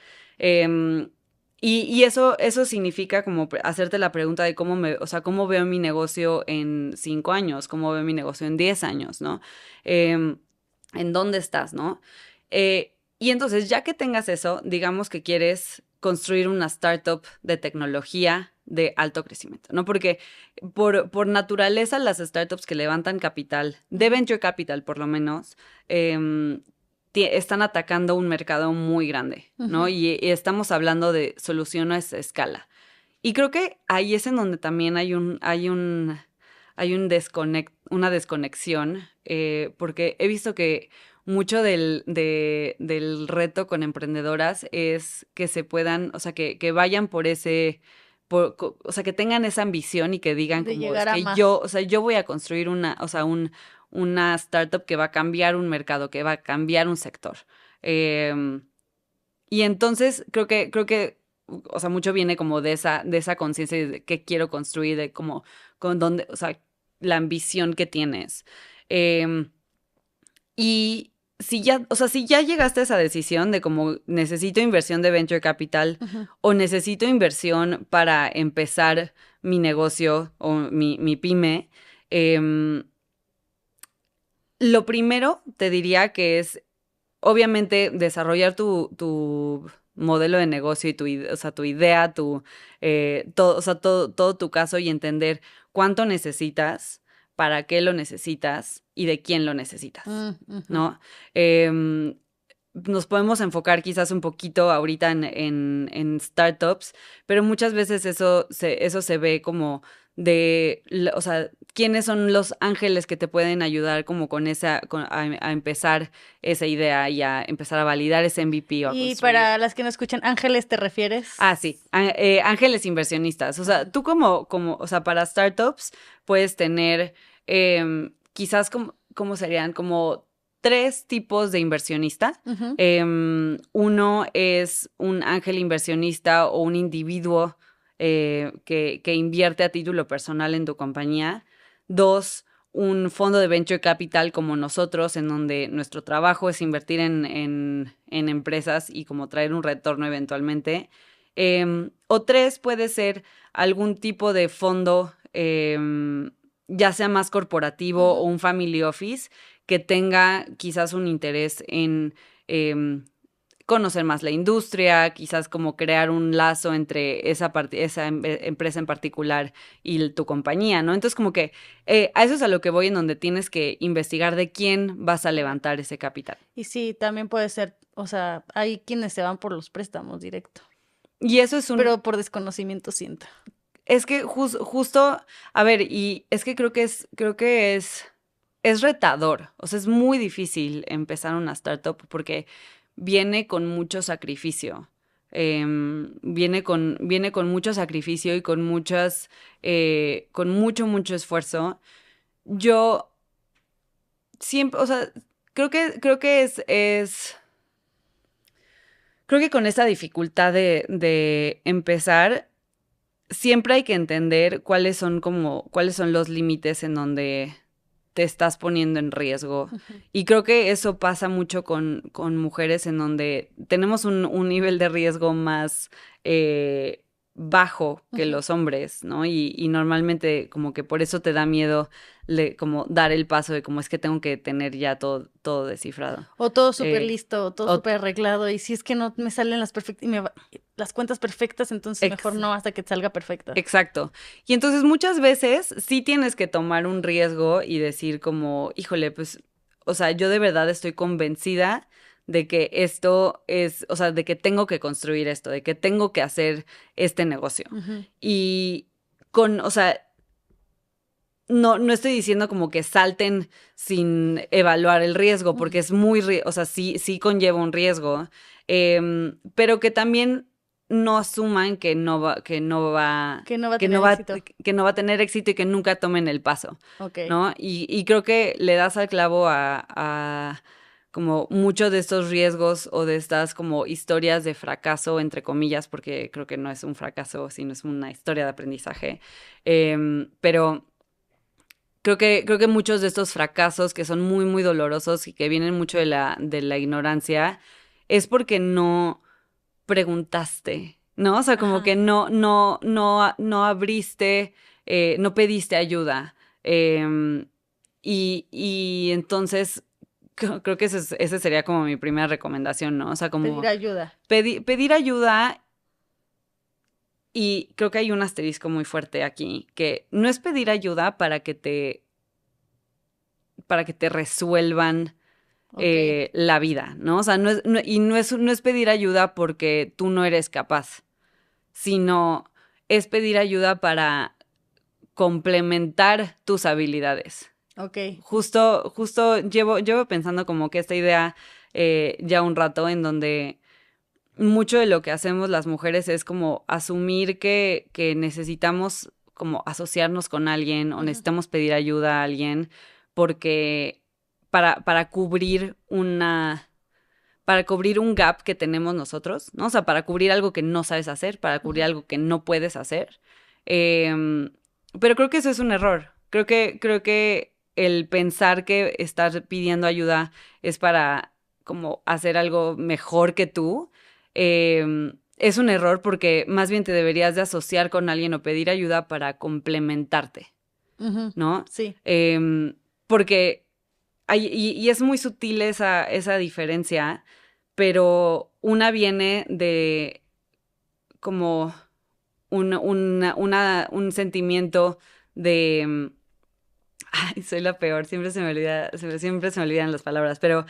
Y eso significa como hacerte la pregunta de cómo veo mi negocio en 5 años, cómo veo mi negocio en 10 años, ¿no? ¿En dónde estás, no? Y entonces, ya que tengas eso, digamos que quieres construir una startup de tecnología de alto crecimiento, ¿no? Porque por naturaleza las startups que levantan capital, de venture capital por lo menos, están atacando un mercado muy grande, ¿no? Y estamos hablando de soluciones a escala. Y creo que ahí es en donde también hay una desconexión, porque he visto que mucho del reto con emprendedoras es que se puedan, o sea, que vayan por ese, o sea, que tengan esa ambición y que digan como, es que yo voy a construir una startup que va a cambiar un mercado, que va a cambiar un sector. Y entonces creo que, o sea, mucho viene como de esa conciencia de qué quiero construir, de como, con dónde, o sea, la ambición que tienes. Y si ya llegaste a esa decisión de como necesito inversión de venture capital o necesito inversión para empezar mi negocio o mi pyme, lo primero te diría que es obviamente desarrollar tu modelo de negocio y tu idea, todo tu caso y entender cuánto necesitas, para qué lo necesitas y de quién lo necesitas, ¿no? Nos podemos enfocar quizás un poquito ahorita en startups, pero muchas veces eso se ve como o sea, quiénes son los ángeles que te pueden ayudar como con a empezar esa idea y a empezar a validar ese MVP o a Y construir. para las que no escuchan, ¿ángeles te refieres? Ah, sí, ángeles inversionistas. O sea, tú o sea, para startups puedes tener quizás ¿cómo serían? Como 3 tipos de inversionista. Uno es un ángel inversionista o un individuo que invierte a título personal en tu compañía. 2, un fondo de venture capital como nosotros, en donde nuestro trabajo es invertir en empresas y como traer un retorno eventualmente. O 3, puede ser algún tipo de fondo, ya sea más corporativo o un family office, que tenga quizás un interés en conocer más la industria, quizás como crear un lazo entre esa empresa en particular y tu compañía, ¿no? Entonces como que a eso es a lo que voy, en donde tienes que investigar de quién vas a levantar ese capital. Y sí, también puede ser, o sea, hay quienes se van por los préstamos directo. Y eso es pero por desconocimiento siento. Es que justo, a ver, y es que creo que es retador, o sea, es muy difícil empezar una startup porque viene con mucho sacrificio. Viene con mucho sacrificio y con mucho esfuerzo. Yo siempre, o sea, creo que creo que con esta dificultad de empezar, siempre hay que entender cuáles son los límites en donde te estás poniendo en riesgo. Y creo que eso pasa mucho con mujeres, en donde tenemos un nivel de riesgo más bajo que los hombres, ¿no? Y normalmente como que por eso te da miedo como dar el paso de como es que tengo que tener ya todo descifrado. O todo súper listo, o todo súper arreglado. Y si es que no me salen las cuentas perfectas, entonces mejor no hasta que te salga perfecta. Exacto. Y entonces muchas veces sí tienes que tomar un riesgo y decir como, híjole, pues, o sea, yo de verdad estoy convencida de que esto es, o sea, de que tengo que construir esto, de que tengo que hacer este negocio. Y o sea, no estoy diciendo como que salten sin evaluar el riesgo, porque es o sea, sí conlleva un riesgo, pero que también no asuman que no va a tener éxito y que nunca tomen el paso, ¿no? Y creo que le das al clavo a como muchos de estos riesgos o de estas como historias de fracaso, entre comillas, porque creo que no es un fracaso, sino es una historia de aprendizaje, pero creo que muchos de estos fracasos que son muy, muy dolorosos y que vienen mucho de la ignorancia es porque no preguntaste, ¿no? O sea, como que no abriste, no pediste ayuda. Y entonces creo que esa sería como mi primera recomendación, ¿no? O sea, como pedir ayuda. Pedir ayuda. Y creo que hay un asterisco muy fuerte aquí, que no es pedir ayuda para que te resuelvan la vida, ¿no? O sea, no es pedir ayuda porque tú no eres capaz, sino es pedir ayuda para complementar tus habilidades. Justo llevo pensando como que esta idea ya un rato, en donde mucho de lo que hacemos las mujeres es como asumir que necesitamos como asociarnos con alguien o necesitamos pedir ayuda a alguien porque para cubrir un gap que tenemos nosotros, ¿no? O sea, para cubrir algo que no sabes hacer, para cubrir algo que no puedes hacer. Pero creo que eso es un error. Creo que el pensar que estar pidiendo ayuda es para como hacer algo mejor que tú, es un error, porque más bien te deberías de asociar con alguien o pedir ayuda para complementarte, ¿no? Sí. Porque y es muy sutil esa diferencia, pero una viene de como un sentimiento de... Ay, soy la peor, siempre se me olvidan las palabras, pero...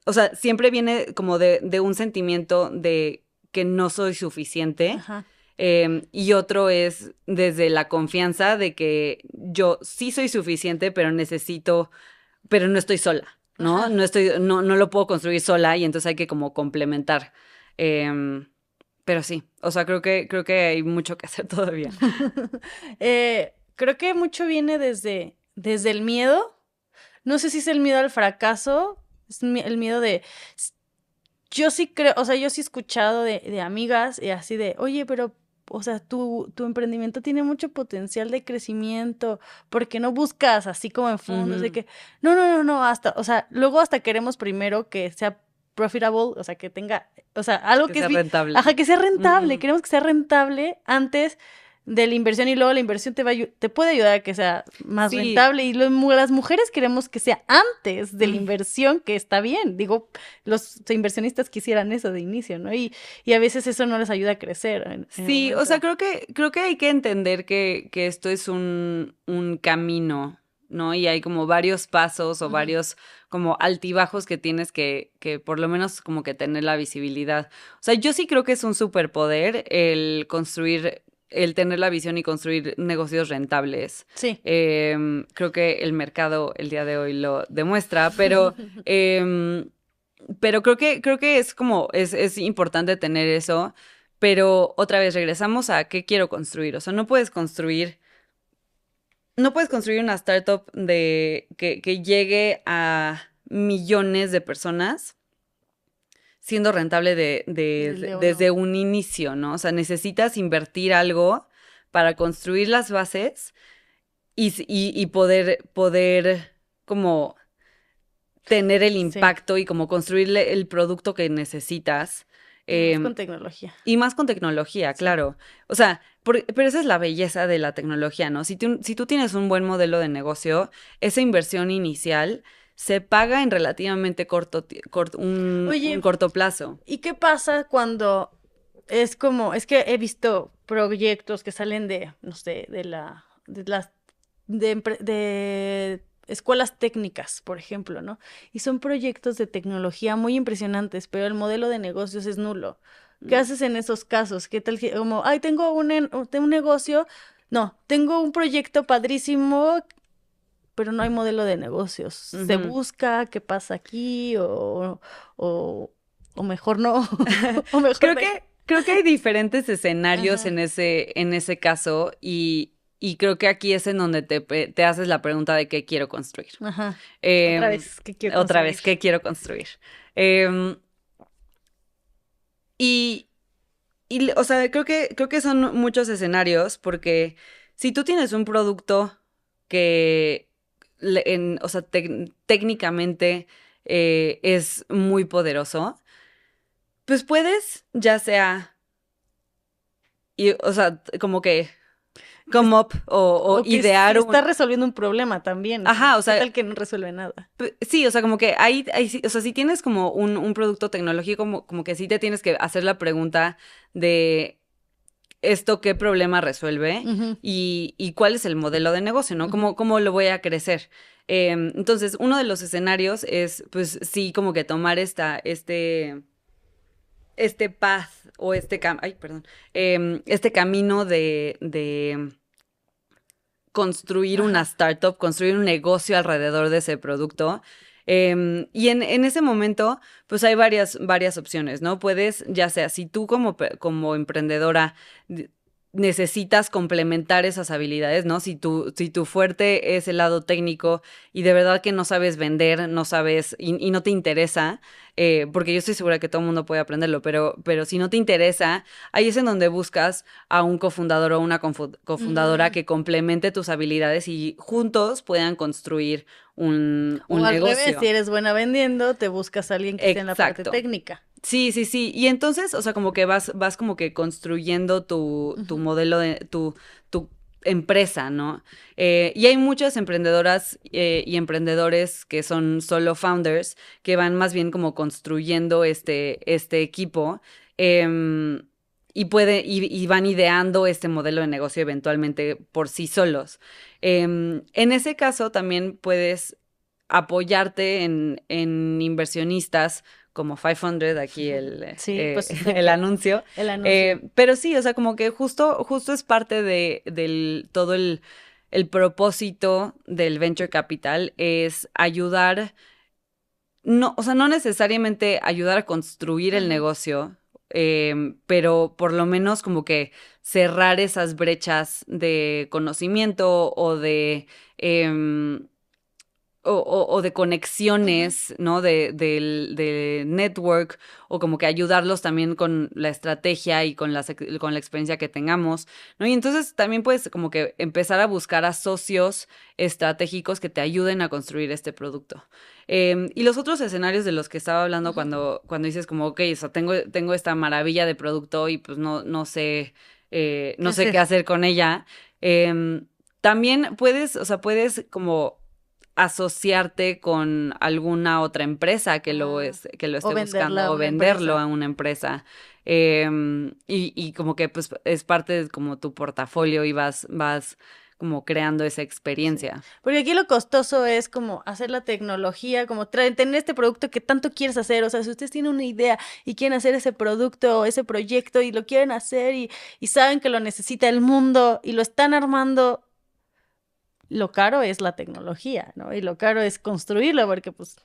o sea, siempre viene como de un sentimiento de que no soy suficiente. Y otro es desde la confianza de que yo sí soy suficiente, pero no estoy sola, ¿no? No lo puedo construir sola y entonces hay que como complementar. Pero sí, o sea, creo que hay mucho que hacer todavía. Creo que mucho viene desde el miedo. No sé si es el miedo al fracaso, es el miedo de... Yo sí creo, o sea, yo sí he escuchado de amigas y así de, oye, pero, o sea, tu emprendimiento tiene mucho potencial de crecimiento, ¿por qué no buscas así como en fondos? De que, no, o sea, luego hasta queremos primero que sea profitable, o sea, que tenga, o sea, algo que sea rentable. Ajá, que sea rentable, queremos que sea rentable antes de la inversión y luego la inversión te puede ayudar a que sea más rentable y las mujeres queremos que sea antes de la inversión, que está bien, digo, los inversionistas quisieran eso de inicio, ¿no? Y a veces eso no les ayuda a crecer. Sí, o sea, creo que hay que entender que esto es un camino, ¿no? Y hay como varios pasos o varios como altibajos que tienes que por lo menos como que tener la visibilidad. O sea, yo sí creo que es un superpoder el tener la visión y construir negocios rentables. Sí. Creo que el mercado el día de hoy lo demuestra, pero creo que es como, es importante tener eso, pero otra vez regresamos a qué quiero construir. O sea, no puedes construir una startup que llegue a millones de personas siendo rentable desde un inicio, ¿no? O sea, necesitas invertir algo para construir las bases y poder como tener el impacto y como construirle el producto que necesitas. Más con tecnología. Y más con tecnología, claro. O sea, pero esa es la belleza de la tecnología, ¿no? Si tú tienes un buen modelo de negocio, esa inversión inicial se paga en relativamente un corto plazo. ¿Y qué pasa cuando es que he visto proyectos que salen no sé, de escuelas técnicas, por ejemplo, ¿no? Y son proyectos de tecnología muy impresionantes, pero el modelo de negocios es nulo. ¿Qué haces en esos casos? ¿Qué tal? Como, tengo un negocio, no, tengo un proyecto padrísimo, pero no hay modelo de negocios. Se busca qué pasa aquí o mejor no. O mejor creo que hay diferentes escenarios en ese caso y creo que aquí es en donde te haces la pregunta de qué quiero construir. Ajá. Otra vez, ¿qué quiero construir? Otra vez, ¿qué quiero construir? O sea, creo que son muchos escenarios porque si tú tienes un producto que, o sea, técnicamente es muy poderoso, pues puedes, ya sea, o sea, como que come up o idear. Está resolviendo un problema también. Ajá, o sea. ¿Qué tal que no resuelve nada? Sí, o sea, como que o sea, si tienes como un producto tecnológico, como que sí te tienes que hacer la pregunta de esto qué problema resuelve y cuál es el modelo de negocio, ¿no? ¿Cómo lo voy a crecer? Entonces, uno de los escenarios es, pues, sí, como que tomar este path o este camino de construir una startup, construir un negocio alrededor de ese producto. Y en ese momento, pues hay varias opciones, ¿no? Puedes, ya sea, si tú como emprendedora necesitas complementar esas habilidades, ¿no? Si tu fuerte es el lado técnico y de verdad que no sabes vender, no sabes y no te interesa, porque yo estoy segura que todo el mundo puede aprenderlo, pero si no te interesa, ahí es en donde buscas a un cofundador o una cofundadora que complemente tus habilidades y juntos puedan construir un negocio. Al revés, si eres buena vendiendo, te buscas a alguien que esté en la parte técnica. Sí. Y entonces, o sea, como que vas como que construyendo tu modelo de tu empresa, ¿no? Y hay muchas emprendedoras y emprendedores que son solo founders, que van más bien como construyendo este equipo y van ideando este modelo de negocio eventualmente por sí solos. En ese caso también puedes apoyarte en inversionistas como 500, aquí pues, el anuncio. El anuncio. Pero sí, o sea, como que justo es parte del todo el propósito del venture capital es ayudar, no, o sea, no necesariamente ayudar a construir el negocio, pero por lo menos como que cerrar esas brechas de conocimiento o de o de conexiones, ¿no? De network, o como que ayudarlos también con la estrategia y con la experiencia que tengamos, ¿no? Y entonces también puedes como que empezar a buscar a socios estratégicos que te ayuden a construir este producto. Y los otros escenarios de los que estaba hablando cuando dices como, ok, o sea, tengo esta maravilla de producto y pues no sé, no sé qué hacer con ella. También puedes como asociarte con alguna otra empresa que lo esté buscando o venderlo a una empresa. Y como que pues es parte de como tu portafolio y vas como creando esa experiencia. Sí. Porque aquí lo costoso es como hacer la tecnología, como tener este producto que tanto quieres hacer. O sea, si ustedes tienen una idea y quieren hacer ese producto o ese proyecto y lo quieren hacer y saben que lo necesita el mundo y lo están armando, lo caro es la tecnología, ¿no? Y lo caro es construirlo, porque pues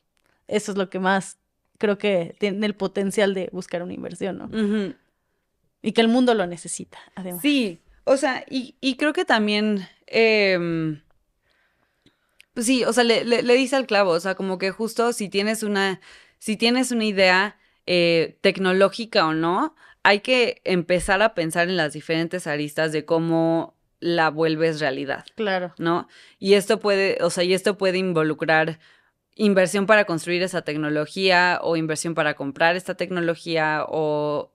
eso es lo que más creo que tiene el potencial de buscar una inversión, ¿no? Uh-huh. Y que el mundo lo necesita, además. Sí, o sea, y creo que también, pues sí, o sea, le dice al clavo, o sea, como que justo si tienes una idea tecnológica o no, hay que empezar a pensar en las diferentes aristas de cómo la vuelves realidad. Claro. ¿No? Y esto puede involucrar inversión para construir esa tecnología o inversión para comprar esta tecnología o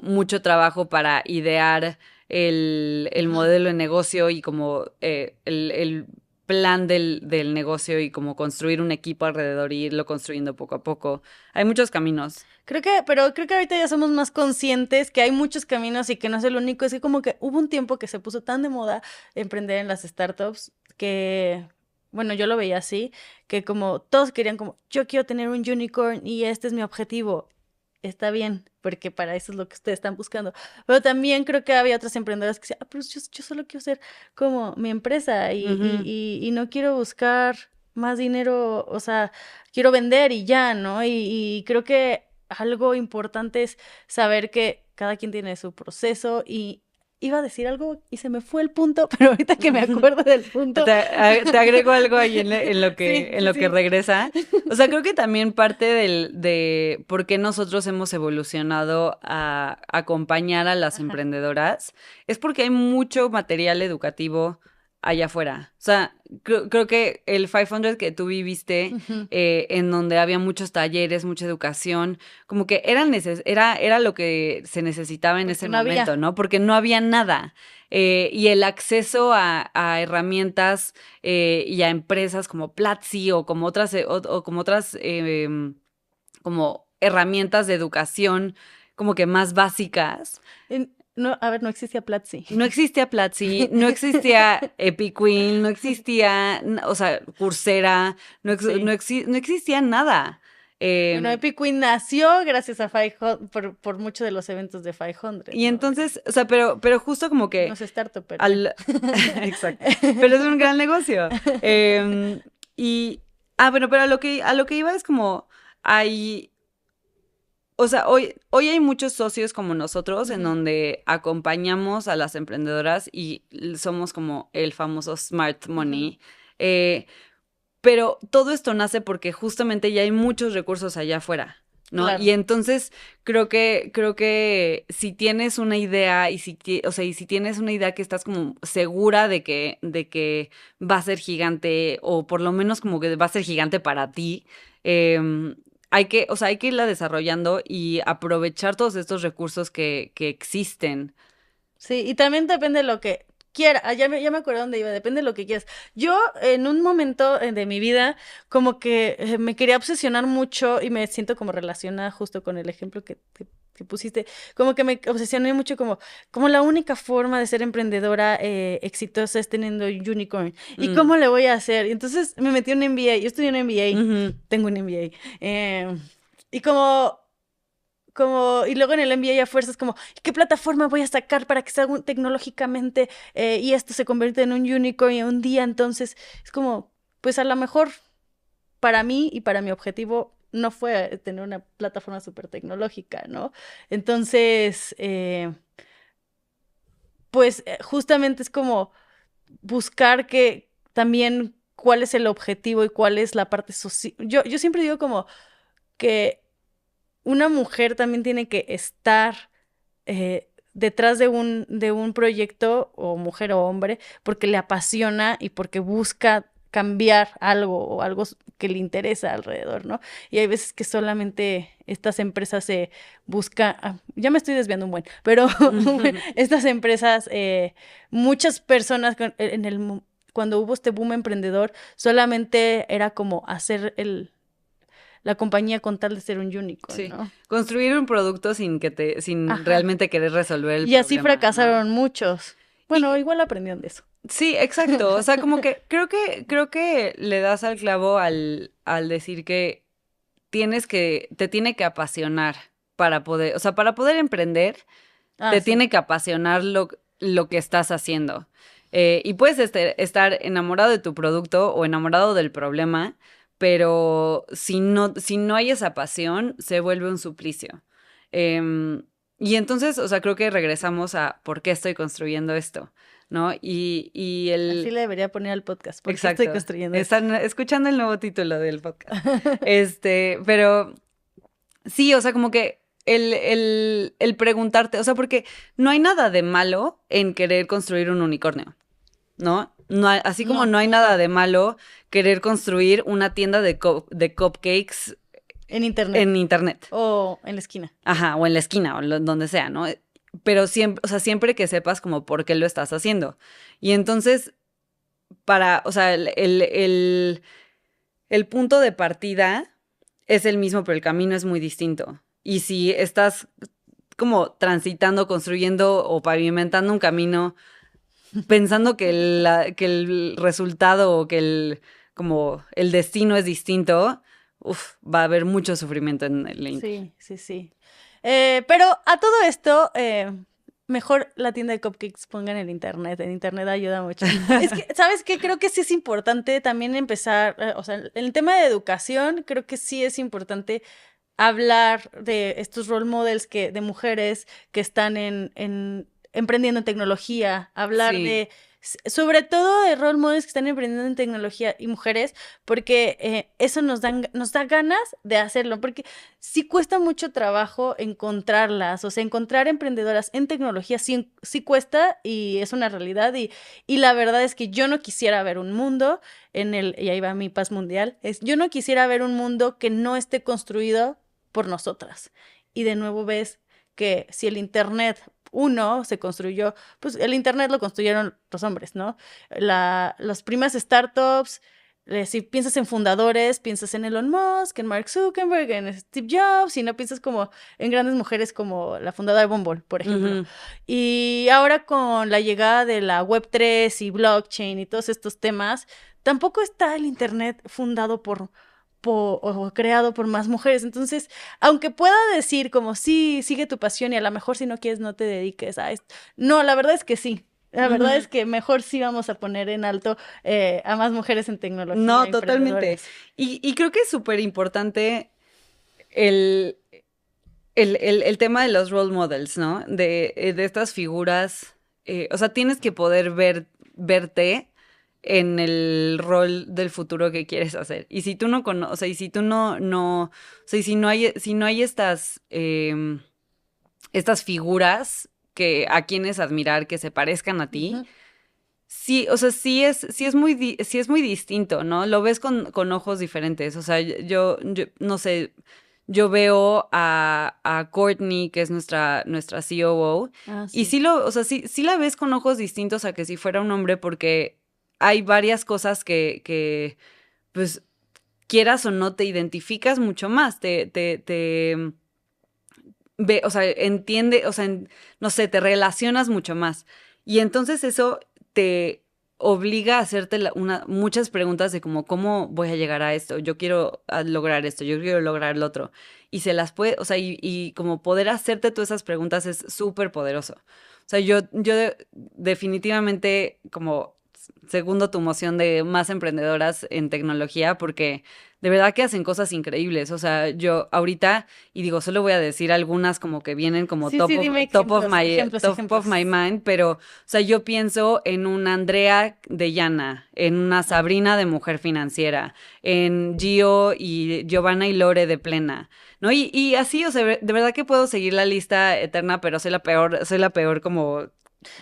mucho trabajo para idear el modelo de negocio y como el plan del negocio y como construir un equipo alrededor y irlo construyendo poco a poco. Hay muchos caminos. Pero creo que ahorita ya somos más conscientes que hay muchos caminos y que no es el único. Es que como que hubo un tiempo que se puso tan de moda emprender en las startups que, bueno, yo lo veía así, que como todos querían como, yo quiero tener un unicorn y este es mi objetivo. Está bien, porque para eso es lo que ustedes están buscando. Pero también creo que había otras emprendedoras que decían, pero yo solo quiero ser como mi empresa y no quiero buscar más dinero, o sea, quiero vender y ya, ¿no? Y creo que algo importante es saber que cada quien tiene su proceso y iba a decir algo y se me fue el punto, pero ahorita que me acuerdo del punto. Te agrego algo ahí en lo que regresa. O sea, creo que también parte de por qué nosotros hemos evolucionado a acompañar a las emprendedoras es porque hay mucho material educativo allá afuera. O sea, creo que el 500 que tú viviste, en donde había muchos talleres, mucha educación, como que era lo que se necesitaba en ese momento, ¿no? Porque no había nada. Y el acceso a herramientas y a empresas como Platzi o como otras como herramientas de educación como que más básicas. No, a ver, no existía Platzi. No existía Platzi, no existía Epiqueen, no existía, o sea, Coursera, no existía nada. Bueno, Epiqueen nació gracias a 500, por muchos de los eventos de 500. Y entonces, o sea, pero justo como que... No es startup, pero... Exacto. Pero es un gran negocio. Bueno, pero a lo que iba es como, o sea, hoy hay muchos socios como nosotros en donde acompañamos a las emprendedoras y somos como el famoso smart money. Pero todo esto nace porque justamente ya hay muchos recursos allá afuera, ¿no? Claro. Y entonces creo que si tienes una idea y si tienes una idea que estás como segura de que va a ser gigante o por lo menos como que va a ser gigante para ti, hay que irla desarrollando y aprovechar todos estos recursos que existen. Sí, y también depende de lo que quiera, ya me acuerdo dónde iba, depende de lo que quieras. Yo en un momento de mi vida como que me quería obsesionar mucho y me siento como relacionada justo con el ejemplo que pusiste, como que me obsesioné mucho como la única forma de ser emprendedora exitosa es teniendo un unicorn. ¿Y cómo le voy a hacer? Y entonces me metí en un MBA, yo estudié un MBA, tengo un MBA, y y luego en el MBA a fuerzas como, ¿qué plataforma voy a sacar para que sea tecnológicamente y esto se convierte en un unicorn y un día? Entonces es como, pues a lo mejor para mí y para mi objetivo no fue tener una plataforma súper tecnológica, ¿no? Entonces, pues justamente es como buscar que también cuál es el objetivo y cuál es la parte social. Yo siempre digo como que una mujer también tiene que estar detrás de un proyecto, o mujer o hombre, porque le apasiona y porque busca cambiar algo o algo que le interesa alrededor, ¿no? Y hay veces que solamente estas empresas se buscan, ya me estoy desviando un buen, pero estas empresas, muchas personas cuando hubo este boom emprendedor, solamente era como hacer la compañía con tal de ser un unicorn, sí, ¿no? Construir un producto sin realmente querer resolver el problema. Y así fracasaron, ¿no? Muchos. Bueno, igual aprendieron de eso. Sí, exacto. O sea, como que creo que le das al clavo al decir que te tiene que apasionar para poder, o sea, para poder emprender, te tiene que apasionar lo que estás haciendo. Y puedes estar enamorado de tu producto o enamorado del problema, pero si no hay esa pasión, se vuelve un suplicio. Y entonces, o sea, creo que regresamos a por qué estoy construyendo esto, ¿no? Así le debería poner al podcast, ¿por qué estoy construyendo esto? Están escuchando el nuevo título del podcast. Pero sí, o sea, como que el preguntarte, o sea, porque no hay nada de malo en querer construir un unicornio, ¿no? Así como no hay nada de malo querer construir una tienda de cupcakes en internet. O en la esquina. Ajá, o en la esquina, o donde sea, ¿no? Pero siempre que sepas como por qué lo estás haciendo. Y entonces, o sea, el punto de partida es el mismo, pero el camino es muy distinto. Y si estás como transitando, construyendo o pavimentando un camino pensando que el resultado o que el destino es distinto, va a haber mucho sufrimiento en el Inter. Sí. Pero a todo esto, mejor la tienda de cupcakes pongan en internet. En internet ayuda mucho. Es que, ¿sabes qué? Creo que sí es importante también empezar, o sea, en el tema de educación, creo que sí es importante hablar de estos role models de mujeres que están emprendiendo en tecnología, hablar sobre todo de role models que están emprendiendo en tecnología y mujeres, porque eso nos da ganas de hacerlo, porque sí cuesta mucho trabajo encontrarlas, o sea, encontrar emprendedoras en tecnología sí cuesta y es una realidad y la verdad es que yo no quisiera ver un mundo y ahí va mi paz mundial, yo no quisiera ver un mundo que no esté construido por nosotras. Y de nuevo ves que si el internet se construyó, pues el internet lo construyeron los hombres, ¿no? Las primeras startups, si piensas en fundadores, piensas en Elon Musk, en Mark Zuckerberg, en Steve Jobs, y no piensas como en grandes mujeres como la fundadora de Bumble, por ejemplo. Y ahora con la llegada de la Web3 y blockchain y todos estos temas, tampoco está el internet fundado o creado por más mujeres. Entonces, aunque pueda decir como sí, sigue tu pasión y a lo mejor si no quieres no te dediques a esto. No, la verdad es que sí. La verdad es que mejor sí vamos a poner en alto a más mujeres en tecnología. No, totalmente. Y creo que es súper importante el tema de los role models, ¿no? De estas figuras. O sea, tienes que poder verte en el rol del futuro que quieres hacer. Y si tú no conoces, o sea, y si tú o sea, y si no hay estas figuras a quienes admirar que se parezcan a ti, sí, o sea, sí es muy distinto, ¿no? Lo ves con ojos diferentes. O sea, yo no sé, yo veo a Courtney, que es nuestra COO, sí. Y sí la ves con ojos distintos a que si fuera un hombre, porque hay varias cosas que pues, quieras o no, te identificas mucho más, ve, o sea, entiende, o sea, no sé, te relacionas mucho más. Y entonces eso te obliga a hacerte muchas preguntas de como, ¿cómo voy a llegar a esto? Yo quiero lograr esto, yo quiero lograr lo otro. Y se las puede, o sea, y como poder hacerte todas esas preguntas es súper poderoso. O sea, yo definitivamente como segundo tu moción de más emprendedoras en tecnología, porque de verdad que hacen cosas increíbles. O sea, yo ahorita, y digo, solo voy a decir algunas como que vienen como Sí, top ejemplos. of my mind, pero, o sea, yo pienso en una Andrea de Llana, en una Sabrina de Mujer Financiera, en Gio y Giovanna y Lore de Plena, ¿no? Y así, o sea, de verdad que puedo seguir la lista eterna, pero soy la peor como...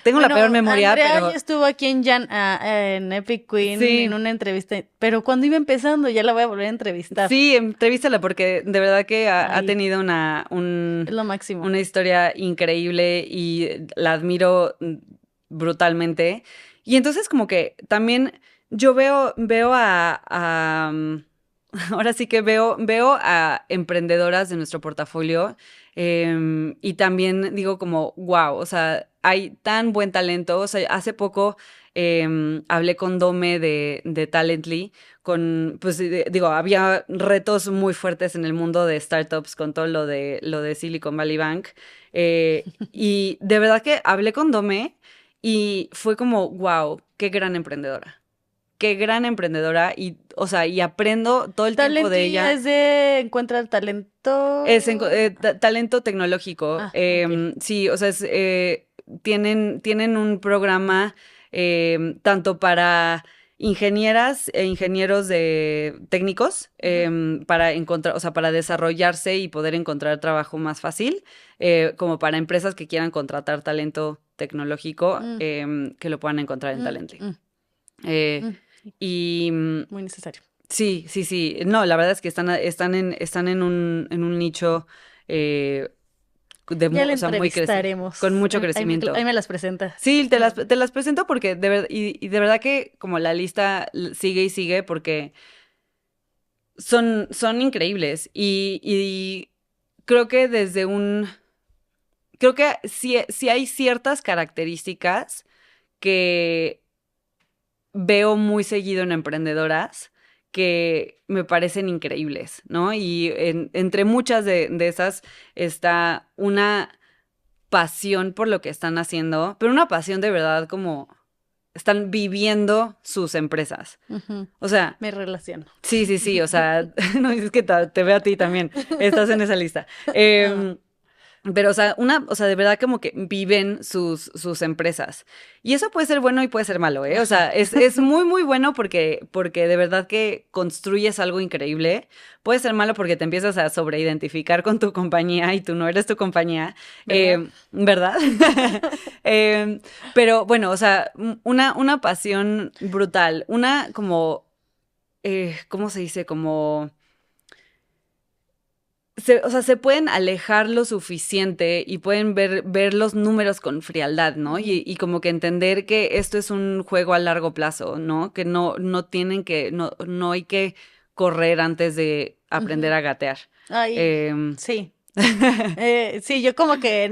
Tengo la peor memoria, Andrea pero... ya estuvo aquí en Epic Queen Sí. en una entrevista, pero cuando iba empezando ya la voy a volver a entrevistar. Sí, entrevístala porque de verdad que ha tenido Es lo máximo. una historia increíble y la admiro brutalmente. Y entonces como que también yo veo ahora sí que veo a emprendedoras de nuestro portafolio y también digo como, wow, o sea, hay tan buen talento. O sea, hace poco hablé con Dome de Talently, pues digo, había retos muy fuertes en el mundo de startups con todo lo de Silicon Valley Bank. Y de verdad que hablé con Dome y fue como, wow, qué gran emprendedora. Qué gran emprendedora y, o sea, y aprendo todo el tiempo de ella. Es de encuentra el talento. Es talento tecnológico. Okay. Sí, o sea, tienen un programa tanto para ingenieras e ingenieros técnicos para encontrar, o sea, para desarrollarse y poder encontrar trabajo más fácil, como para empresas que quieran contratar talento tecnológico, que lo puedan encontrar en Talently. Y muy necesario. Sí. No, la verdad es que están en un nicho ya o sea, muy con mucho crecimiento. Ahí me las presentas. Sí, te las presento porque y de verdad que como la lista sigue y sigue porque son increíbles y creo que creo que sí hay ciertas características que veo muy seguido en emprendedoras que me parecen increíbles, ¿no? Y entre muchas de esas está una pasión por lo que están haciendo, pero una pasión de verdad como están viviendo sus empresas. O sea... Me relaciono. Sí, o sea, no, es que te veo a ti también, estás en esa lista. Pero, o sea, de verdad como que viven sus empresas. Y eso puede ser bueno y puede ser malo, ¿eh? O sea, es muy, muy bueno porque de verdad que construyes algo increíble. Puede ser malo porque te empiezas a sobreidentificar con tu compañía y tú no eres tu compañía. ¿Verdad? Pero, bueno, o sea, una pasión brutal. Una como, ¿cómo se dice? Como... o sea, se pueden alejar lo suficiente y pueden ver los números con frialdad, ¿no? Y como que entender que esto es un juego a largo plazo, ¿no? Que no hay que correr antes de aprender a gatear. Ay, sí. Sí, yo como que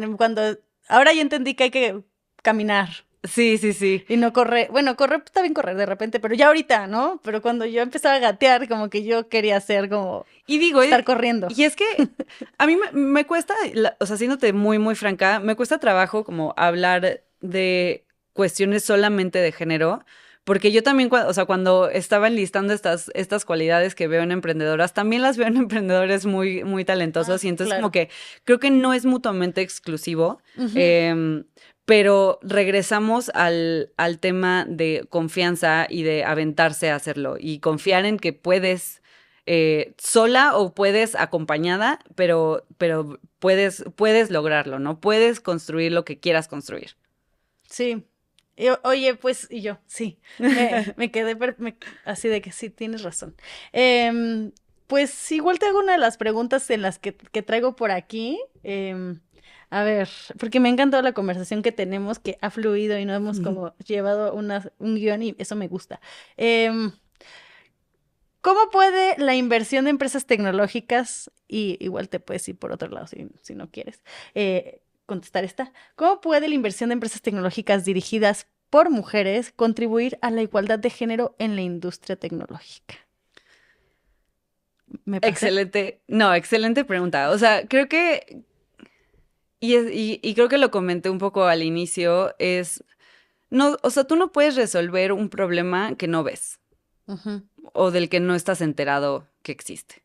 ahora ya entendí que hay que caminar. Sí. Y no correr. Bueno, está bien correr de repente, pero ya ahorita, ¿no? Pero cuando yo empezaba a gatear, como que yo quería hacer como... Y digo, estar corriendo. Y es que a mí me cuesta, o sea, siéndote muy, muy franca, me cuesta trabajo como hablar de cuestiones solamente de género, porque yo también, o sea, cuando estaba enlistando estas cualidades que veo en emprendedoras, también las veo en emprendedores muy, muy talentosos, y entonces como que creo que no es mutuamente exclusivo. Pero regresamos al tema de confianza y de aventarse a hacerlo y confiar en que puedes sola o puedes acompañada, pero puedes lograrlo, ¿no? Puedes construir lo que quieras construir. Sí. Oye, pues, sí, me quedé así de que sí, tienes razón. pues igual te hago una de las preguntas en las que traigo por aquí. A ver, porque me ha encantado la conversación que tenemos, que ha fluido y no hemos como llevado un guión y eso me gusta. ¿Cómo puede la inversión de empresas tecnológicas, y igual te puedes ir por otro lado si no quieres, contestar esta, ¿cómo puede la inversión de empresas tecnológicas dirigidas por mujeres contribuir a la igualdad de género en la industria tecnológica? Excelente pregunta. O sea, creo que, y creo que lo comenté un poco al inicio, no, o sea, tú no puedes resolver un problema que no ves o del que no estás enterado que existe,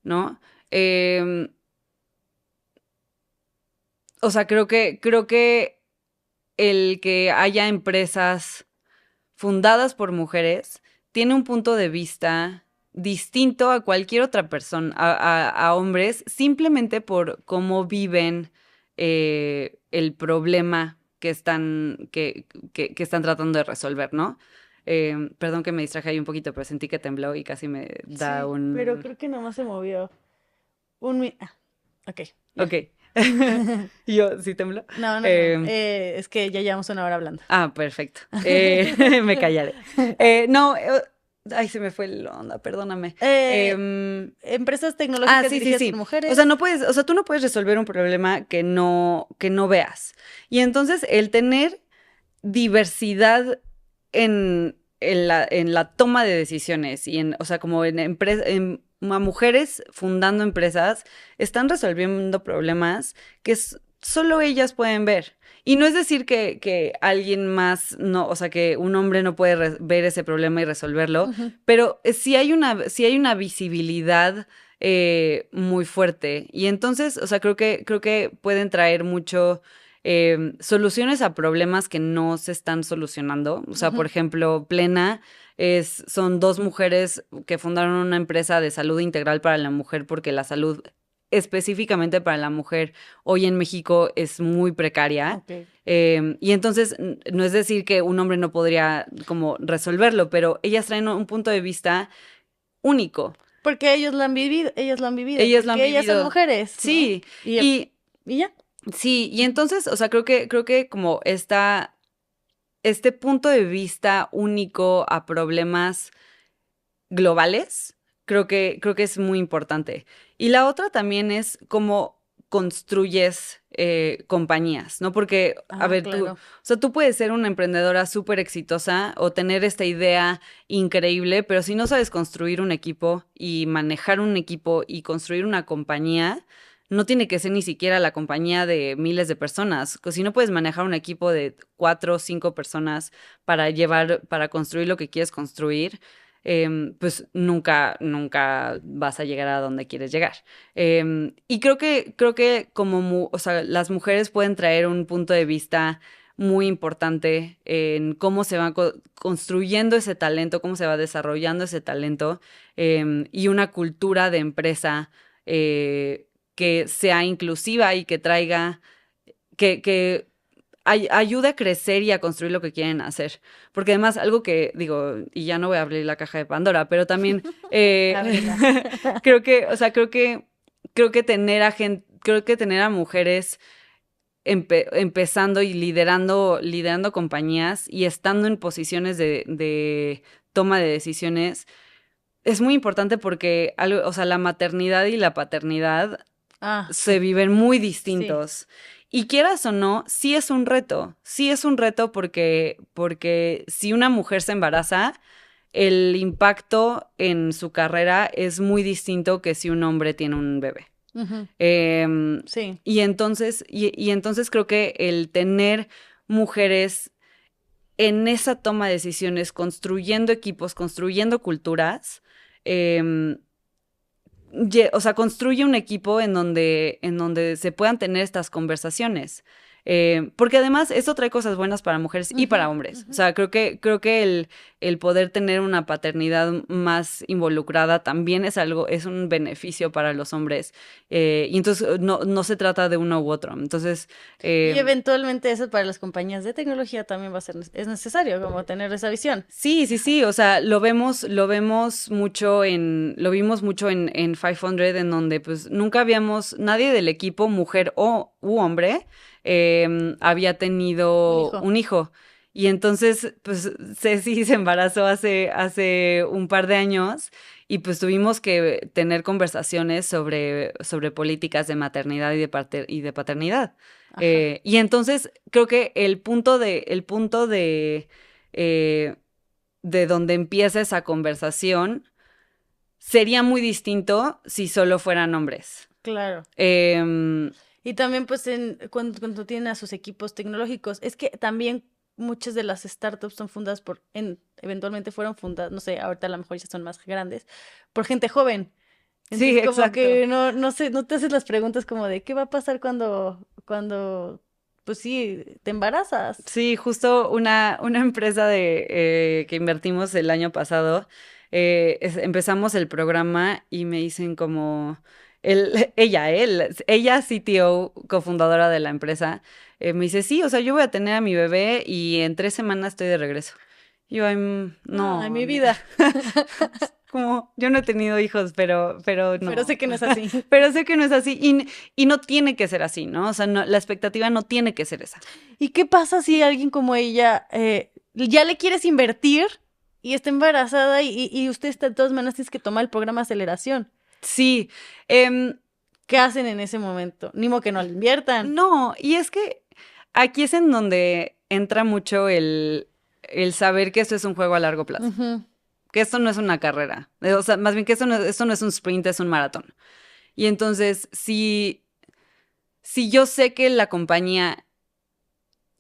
¿no? O sea, creo que el que haya empresas fundadas por mujeres tiene un punto de vista distinto a cualquier otra persona, a hombres, simplemente por cómo viven el problema que están tratando de resolver, ¿no? Perdón que me distraje ahí un poquito, pero sentí que tembló y casi me da un... pero creo que nomás se movió. Ok. Ok. ¿Y yo sí tembló? No. Es que ya llevamos una hora hablando. Ah, perfecto. Me callaré. Ay, se me fue la onda, perdóname. Empresas tecnológicas dirigidas por mujeres. O sea, tú no puedes resolver un problema que no veas. Y entonces el tener diversidad en la toma de decisiones y o sea, como a mujeres fundando empresas, están resolviendo problemas que solo ellas pueden ver. Y no es decir que alguien más no, o sea, que un hombre no puede ver ese problema y resolverlo, pero sí hay una visibilidad muy fuerte. Y entonces, o sea, creo que pueden traer mucho soluciones a problemas que no se están solucionando. O sea, por ejemplo, Plena son 2 mujeres que fundaron una empresa de salud integral para la mujer porque la salud específicamente para la mujer hoy en México es muy precaria. Okay. Y entonces no es decir que un hombre no podría como resolverlo, pero ellas traen un punto de vista único. Porque ellos lo han vivido. Ellas son mujeres, ¿no? Sí. ¿Y ya? Sí, y entonces, o sea, creo que como este punto de vista único a problemas globales, creo que es muy importante. Y la otra también es cómo construyes compañías, ¿no? Porque, a ver, claro. tú puedes ser una emprendedora súper exitosa o tener esta idea increíble, pero si no sabes construir un equipo y manejar un equipo y construir una compañía, no tiene que ser ni siquiera la compañía de miles de personas. Si no puedes manejar un equipo de 4 o 5 personas para construir lo que quieres construir, pues nunca vas a llegar a donde quieres llegar. Y creo que o sea, las mujeres pueden traer un punto de vista muy importante en cómo se va construyendo ese talento, cómo se va desarrollando ese talento, y una cultura de empresa que sea inclusiva y que traiga, que ayude a crecer y a construir lo que quieren hacer. Porque además, algo que digo, y ya no voy a abrir la caja de Pandora, pero también creo que tener a mujeres empezando y liderando compañías y estando en posiciones de toma de decisiones es muy importante porque o sea, la maternidad y la paternidad se viven muy distintos. Sí. Y quieras o no, sí es un reto porque si una mujer se embaraza, el impacto en su carrera es muy distinto que si un hombre tiene un bebé. Sí. Y entonces creo que el tener mujeres en esa toma de decisiones, construyendo equipos, construyendo culturas, o sea, construye un equipo en donde se puedan tener estas conversaciones. Porque además eso trae cosas buenas para mujeres y para hombres. O sea, creo que el poder tener una paternidad más involucrada también es un beneficio para los hombres. Y entonces no se trata de uno u otro. Entonces... y eventualmente eso para las compañías de tecnología también es necesario, como tener esa visión. Sí, o sea, lo vimos mucho en 500, en donde pues nunca nadie del equipo, mujer u hombre, había tenido un hijo. Y entonces, pues, Ceci se embarazó hace un par de años y pues tuvimos que tener conversaciones sobre políticas de maternidad y de paternidad. Y entonces creo que el punto de donde empieza esa conversación sería muy distinto si solo fueran hombres. Claro. Y también pues cuando tienen a sus equipos tecnológicos, es que también muchas de las startups son fundadas eventualmente fueron fundadas, no sé, ahorita a lo mejor ya son más grandes, por gente joven. Entonces, sí, como exacto. que no sé, no te haces las preguntas como de qué va a pasar cuando pues sí, te embarazas. Sí, justo una empresa que invertimos el año pasado, empezamos el programa y me dicen como, ella CTO, cofundadora de la empresa, me dice, sí, o sea, yo voy a tener a mi bebé y en 3 semanas estoy de regreso. Y yo, no. Ay, mi vida. Como, yo no he tenido hijos, pero no. Pero sé que no es así. Pero sé que no es así y no tiene que ser así, ¿no? O sea, la expectativa no tiene que ser esa. ¿Y qué pasa si alguien como ella ya le quieres invertir y está embarazada y usted de todas maneras tienes que tomar el programa de aceleración? Sí. ¿Qué hacen en ese momento? Ni modo que no le inviertan. No, y es que aquí es en donde entra mucho el saber que esto es un juego a largo plazo. Uh-huh. Que esto no es una carrera. O sea, más bien que esto no es un sprint, es un maratón. Y entonces, si yo sé que la compañía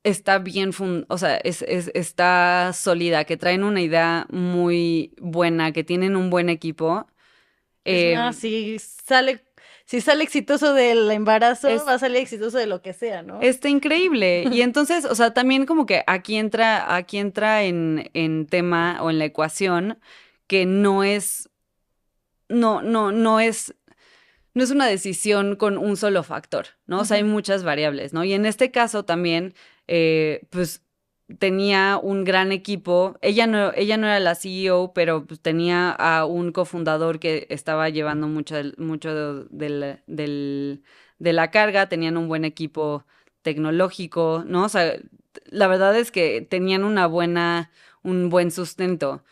está bien, o sea, está sólida, que traen una idea muy buena, que tienen un buen equipo. Si sale exitoso del embarazo, va a salir exitoso de lo que sea, ¿no? Está increíble. Y entonces, o sea, también como que aquí entra en tema o en la ecuación que no es una decisión con un solo factor, ¿no? O sea, hay muchas variables, ¿no? Y en este caso también, pues, tenía un gran equipo. Ella no era la CEO, pero pues, tenía a un cofundador que estaba llevando mucho de la carga. Tenían un buen equipo tecnológico, ¿no? O sea, la verdad es que tenían un buen sustento.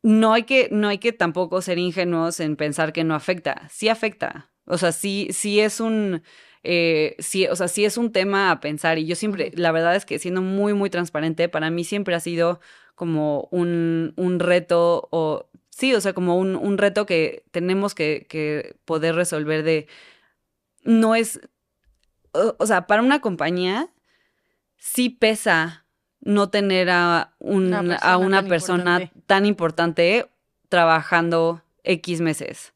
No hay que tampoco ser ingenuos en pensar que no afecta. Sí afecta. O sea, sí es un... sí es un tema a pensar. Y yo siempre, la verdad es que siendo muy, muy transparente, para mí siempre ha sido como un reto o... Sí, o sea, como un reto que tenemos que poder resolver de... No es... O sea, para una compañía sí pesa no tener a una persona tan importante trabajando X meses.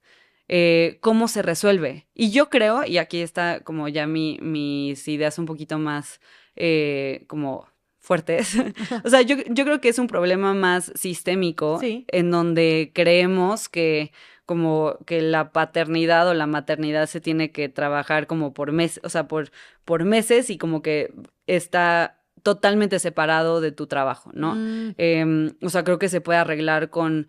¿Cómo se resuelve? Y yo creo, y aquí está como ya mis ideas un poquito más como fuertes, o sea, yo creo que es un problema más sistémico, sí, en donde creemos que como que la paternidad o la maternidad se tiene que trabajar como por meses, o sea, por meses y como que está totalmente separado de tu trabajo, ¿no? O sea, creo que se puede arreglar con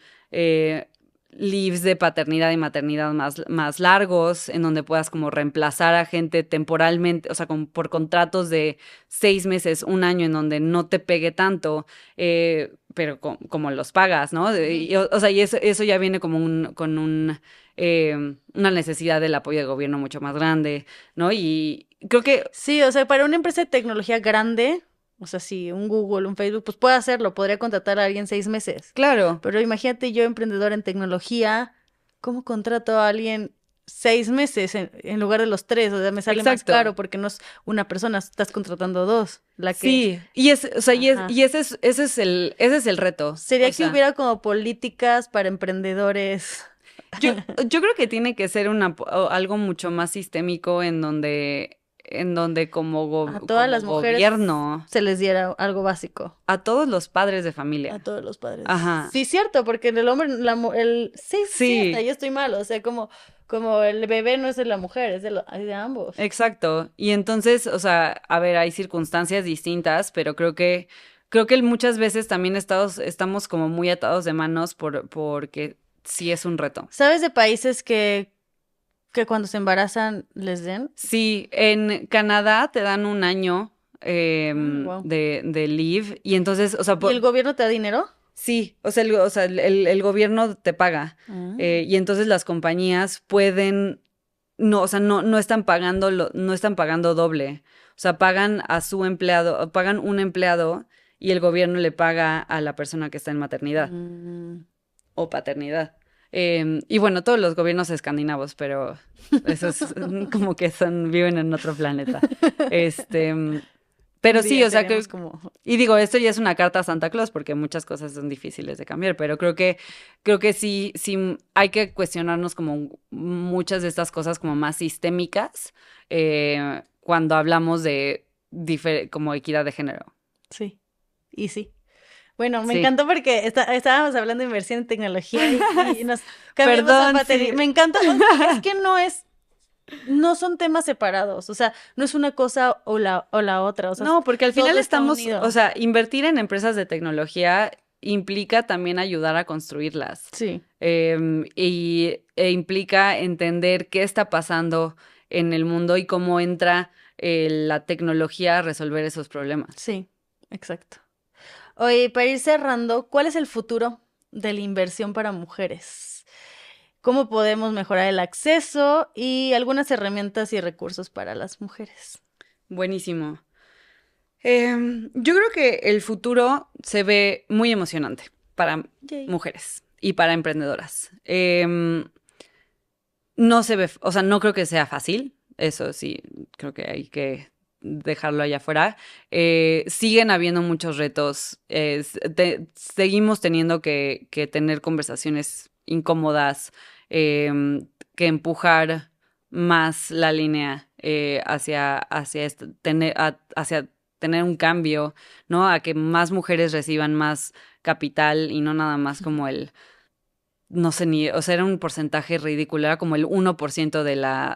leaves de paternidad y maternidad más largos, en donde puedas como reemplazar a gente temporalmente, o sea, por contratos de 6 meses, 1 año, en donde no te pegue tanto, pero como los pagas, ¿no? O sea, y eso ya viene como con una necesidad del apoyo del gobierno mucho más grande, ¿no? Y creo que... Sí, o sea, para una empresa de tecnología grande... O sea, si un Google, un Facebook, pues puede hacerlo, podría contratar a alguien 6 meses. Claro. Pero imagínate yo, emprendedora en tecnología, ¿cómo contrato a alguien 6 meses en lugar de los 3? O sea, me sale más caro porque no es una persona, estás contratando 2. Sí, y ese es el reto. Sería que hubiera como políticas para emprendedores. Yo creo que tiene que ser algo mucho más sistémico en donde como a todas las mujeres gobierno se les diera algo básico. A todos los padres de familia. A todos los padres. Ajá. Sí, cierto, porque el hombre, sí, yo estoy mal, o sea, como el bebé no es de la mujer, es de ambos. Exacto. Y entonces, o sea, a ver, hay circunstancias distintas, pero creo que muchas veces también estamos como muy atados de manos porque sí es un reto. ¿Sabes de países que cuando se embarazan les den? Sí, en Canadá te dan un año wow. de leave y entonces, o sea... ¿Y el gobierno te da dinero? Sí, o sea, el gobierno te paga y entonces las compañías pueden, no, o sea, no están pagando doble, o sea, pagan a su empleado, pagan un empleado y el gobierno le paga a la persona que está en maternidad o paternidad. Y bueno, todos los gobiernos escandinavos, pero esos como que viven en otro planeta. Pero sí, o sea, y digo, esto ya es una carta a Santa Claus porque muchas cosas son difíciles de cambiar, pero creo que sí hay que cuestionarnos como muchas de estas cosas como más sistémicas cuando hablamos de como equidad de género. Sí, y sí. Bueno, me encantó porque estábamos hablando de inversión en tecnología y nos cambiamos a batería. Sí. Me encanta, es que no son temas separados, o sea, no es una cosa o la otra. O sea, no, porque al final o sea, invertir en empresas de tecnología implica también ayudar a construirlas. Sí. E implica entender qué está pasando en el mundo y cómo entra la tecnología a resolver esos problemas. Sí, exacto. Oye, para ir cerrando, ¿cuál es el futuro de la inversión para mujeres? ¿Cómo podemos mejorar el acceso y algunas herramientas y recursos para las mujeres? Buenísimo. Yo creo que el futuro se ve muy emocionante para mujeres y para emprendedoras. No se ve, o sea, no creo que sea fácil, eso sí, creo que hay que dejarlo allá afuera. Siguen habiendo muchos retos, seguimos teniendo que tener conversaciones incómodas, que empujar más la línea hacia tener un cambio, ¿no? A que más mujeres reciban más capital y no nada más como no sé ni, o sea, era un porcentaje ridículo, era como el 1%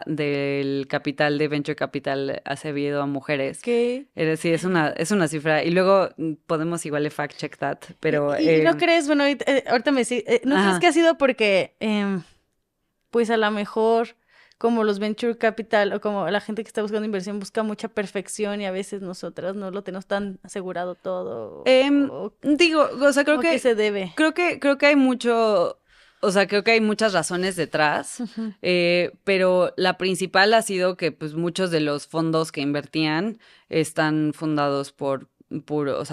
del capital de Venture Capital accedido a mujeres. ¿Qué? Sí, es una cifra. Y luego podemos igual fact check that, pero... ¿Y no crees? Bueno, ahorita me decís, ¿no crees que ha sido porque, pues a lo mejor, como los Venture Capital o como la gente que está buscando inversión busca mucha perfección y a veces nosotras no lo tenemos tan asegurado todo? Digo, o sea, creo que... ¿Qué se debe? Creo que hay mucho... O sea, creo que hay muchas razones detrás, pero la principal ha sido que pues muchos de los fondos que invertían están fundados por puros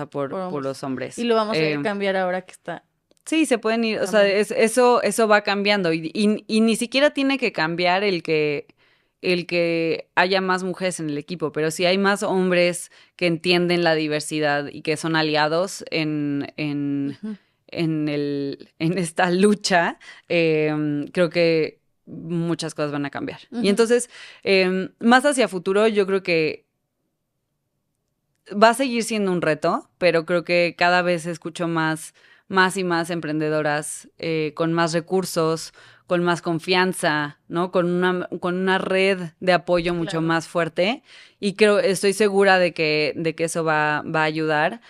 hombres. Y lo vamos a cambiar ahora que está. Sí, se pueden ir, o sea, eso va cambiando y ni siquiera tiene que cambiar el que haya más mujeres en el equipo, pero si hay más hombres que entienden la diversidad y que son aliados en esta lucha, creo que muchas cosas van a cambiar. Y entonces, más hacia futuro, yo creo que va a seguir siendo un reto, pero creo que cada vez escucho más y más emprendedoras con más recursos, con más confianza, ¿no? Con una red de apoyo mucho más fuerte. Y estoy segura de que eso va a ayudar.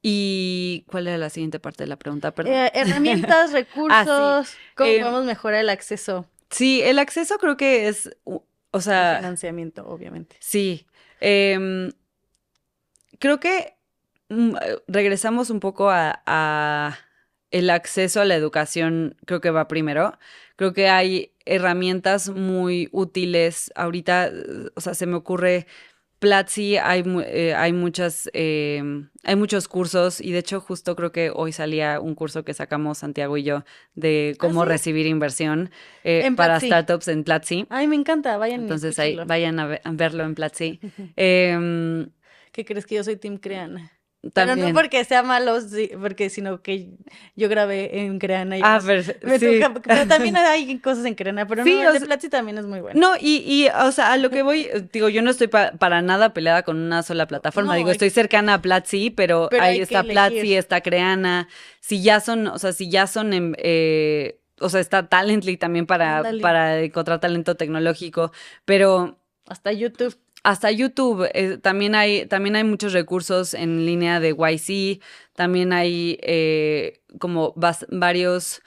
¿Y cuál era la siguiente parte de la pregunta? Perdón. Herramientas, recursos, sí. ¿Cómo podemos mejorar el acceso? Sí, el acceso creo que es, o sea... El financiamiento, obviamente. Sí. Creo que regresamos un poco a el acceso a la educación, creo que va primero. Creo que hay herramientas muy útiles. Ahorita, o sea, se me ocurre... Platzi, hay muchos cursos y de hecho justo creo que hoy salía un curso que sacamos Santiago y yo de cómo recibir inversión para startups en Platzi. Ay, me encanta, vayan. Entonces vayan a verlo en Platzi. ¿Qué crees que yo soy Team Creana? Pero no porque sea malo, porque sino que yo grabé en Creana. Y pero también hay cosas en Creana, pero sí, no, el de Platzi también es muy bueno. No, o sea, a lo que voy, digo, yo no estoy para nada peleada con una sola plataforma. No, digo, estoy cercana a Platzi, pero ahí está Platzi, está Creana. Si ya son, o sea, o sea, está Talently también para encontrar talento tecnológico, pero... Hasta YouTube. Hasta YouTube, también hay muchos recursos en línea de YC, también hay como varios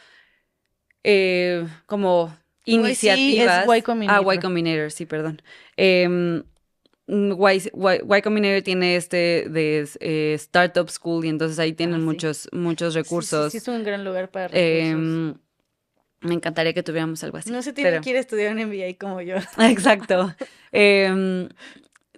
como iniciativas. YC es Y Combinator. Y Combinator, sí, perdón. Y Combinator tiene de Startup School y entonces ahí tienen muchos recursos. Sí, es un gran lugar para recursos. Me encantaría que tuviéramos algo así. No sé, quiere estudiar un MBA como yo. Exacto.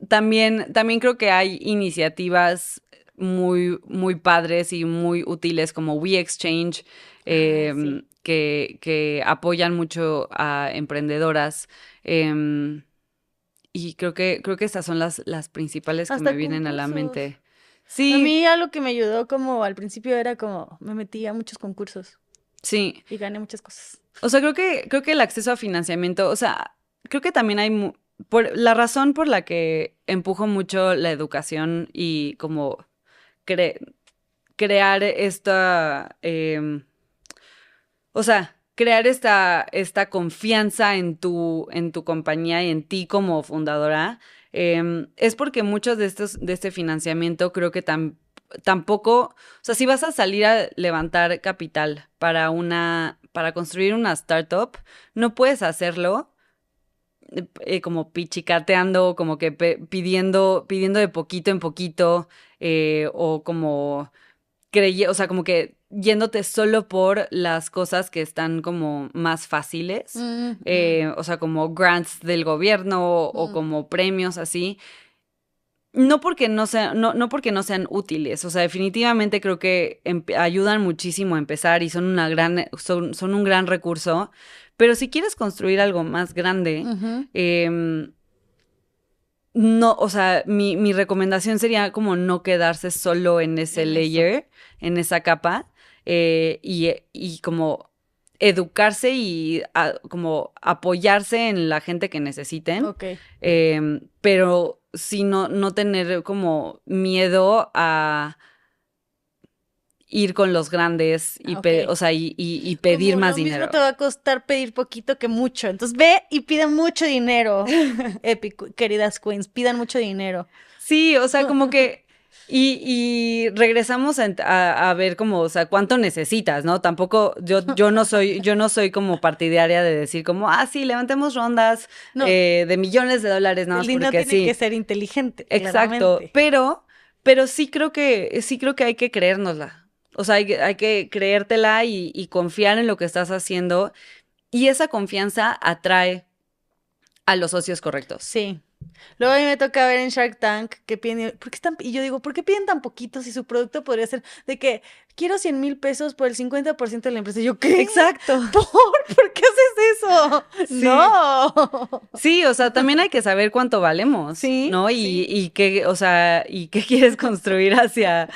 También creo que hay iniciativas muy, muy padres y muy útiles como WeExchange, que apoyan mucho a emprendedoras. Y creo que estas son las principales que me vienen a la mente. Sí. A mí algo que me ayudó como al principio era como me metí a muchos concursos. Sí. Y gané muchas cosas. O sea, creo que el acceso a financiamiento, o sea, creo que también hay... la razón por la que empujo mucho la educación y como crear esta... o sea, crear esta confianza en tu compañía y en ti como fundadora, es porque muchos de este financiamiento creo que tampoco, o sea, si vas a salir a levantar capital para construir una startup, no puedes hacerlo como pichicateando, como que pidiendo de poquito en poquito, o como o sea, como que yéndote solo por las cosas que están como más fáciles, o sea, como grants del gobierno o como premios así. No porque no sean útiles, o sea, definitivamente creo que ayudan muchísimo a empezar y son un gran recurso, pero si quieres construir algo más grande, no, o sea, mi recomendación sería como no quedarse solo en ese layer, en esa capa, y como educarse y como apoyarse en la gente que necesiten. Okay. Pero sí no tener como miedo a ir con los grandes y, o sea, y pedir como más dinero. Lo mismo te va a costar pedir poquito que mucho. Entonces ve y pide mucho dinero, queridas queens, pidan mucho dinero. Sí, o sea, como que... Y regresamos a ver como, o sea, cuánto necesitas, ¿no? Tampoco, yo no soy como partidaria de decir como, sí, levantemos rondas de millones de dólares, nada más porque no tiene que ser inteligente. Exacto, claramente. pero sí creo que hay que creérnosla. O sea, hay que creértela y confiar en lo que estás haciendo. Y esa confianza atrae a los socios correctos. Sí. Luego a mí me toca ver en Shark Tank que piden, y yo digo, ¿por qué piden tan poquito si su producto podría ser de que quiero 100,000 pesos por el 50% de la empresa? Y yo, ¿qué? Exacto. ¿Por qué haces eso? Sí. No. Sí, o sea, también hay que saber cuánto valemos, sí, ¿no? Y qué, o sea, y qué quieres construir hacia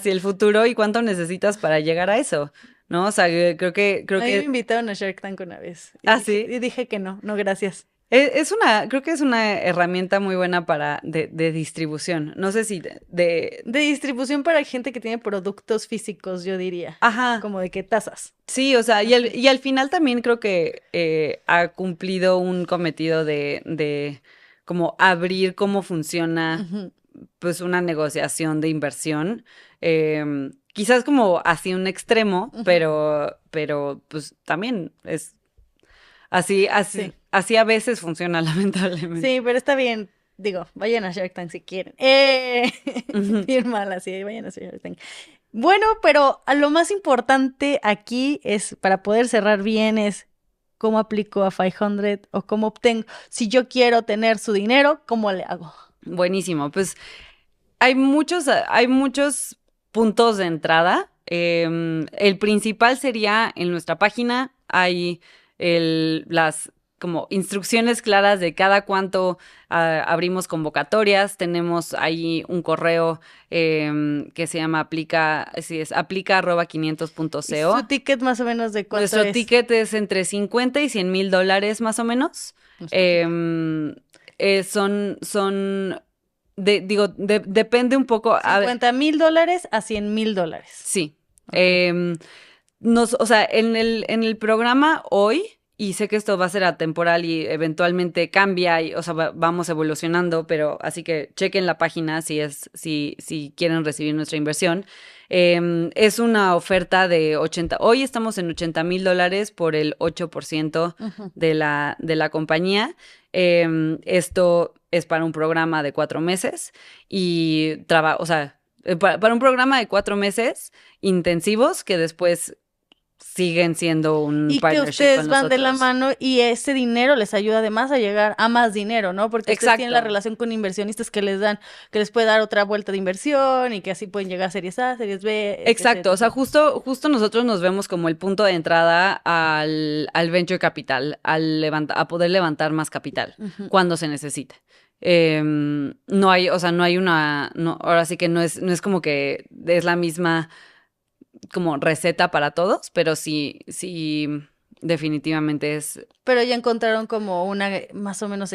el futuro y cuánto necesitas para llegar a eso, ¿no? O sea, creo que... A mí me invitaron a Shark Tank una vez. ¿Sí? Y dije que no, gracias. Creo que es una herramienta muy buena de distribución. No sé si de distribución para gente que tiene productos físicos, yo diría. Ajá. Como de qué tazas. Sí, o sea, y al final también creo que ha cumplido un cometido de como abrir cómo funciona pues una negociación de inversión. Quizás como así un extremo, pero pues también es así a veces funciona, lamentablemente. Sí, pero está bien. Digo, vayan a Shark Tank si quieren. Bien mal así, vayan a Shark Tank. Bueno, pero a lo más importante aquí es, para poder cerrar bien, es cómo aplico a 500 o cómo obtengo. Si yo quiero tener su dinero, ¿cómo le hago? Buenísimo. Pues hay muchos puntos de entrada. El principal sería en nuestra página hay como instrucciones claras de cada cuánto abrimos convocatorias. Tenemos ahí un correo que se llama aplica@500.co. ¿Y su ticket más o menos de cuánto Nuestro ticket es entre 50 y $100,000 más o menos. Depende un poco. $50,000 a $100,000. Sí. Okay. O sea, en el programa hoy, y sé que esto va a ser atemporal y eventualmente cambia, y, o sea, vamos evolucionando, pero así que chequen la página si quieren recibir nuestra inversión. Es una oferta de hoy estamos en $80,000 por el 8% de la compañía. Esto es para un programa de 4 meses y o sea, para un programa de 4 meses intensivos que después siguen siendo un y partnership que ustedes con van nosotros. de la mano y ese dinero les ayuda además a llegar a más dinero, ¿no? Porque ustedes tienen la relación con inversionistas que les puede dar otra vuelta de inversión y que así pueden llegar a series A, series B. Exacto, o sea, justo nosotros nos vemos como el punto de entrada al venture capital, a poder levantar más capital cuando se necesite. No hay, o sea, ahora sí que no es como que es la misma como receta para todos, pero sí, definitivamente es. Pero ya encontraron como una más o menos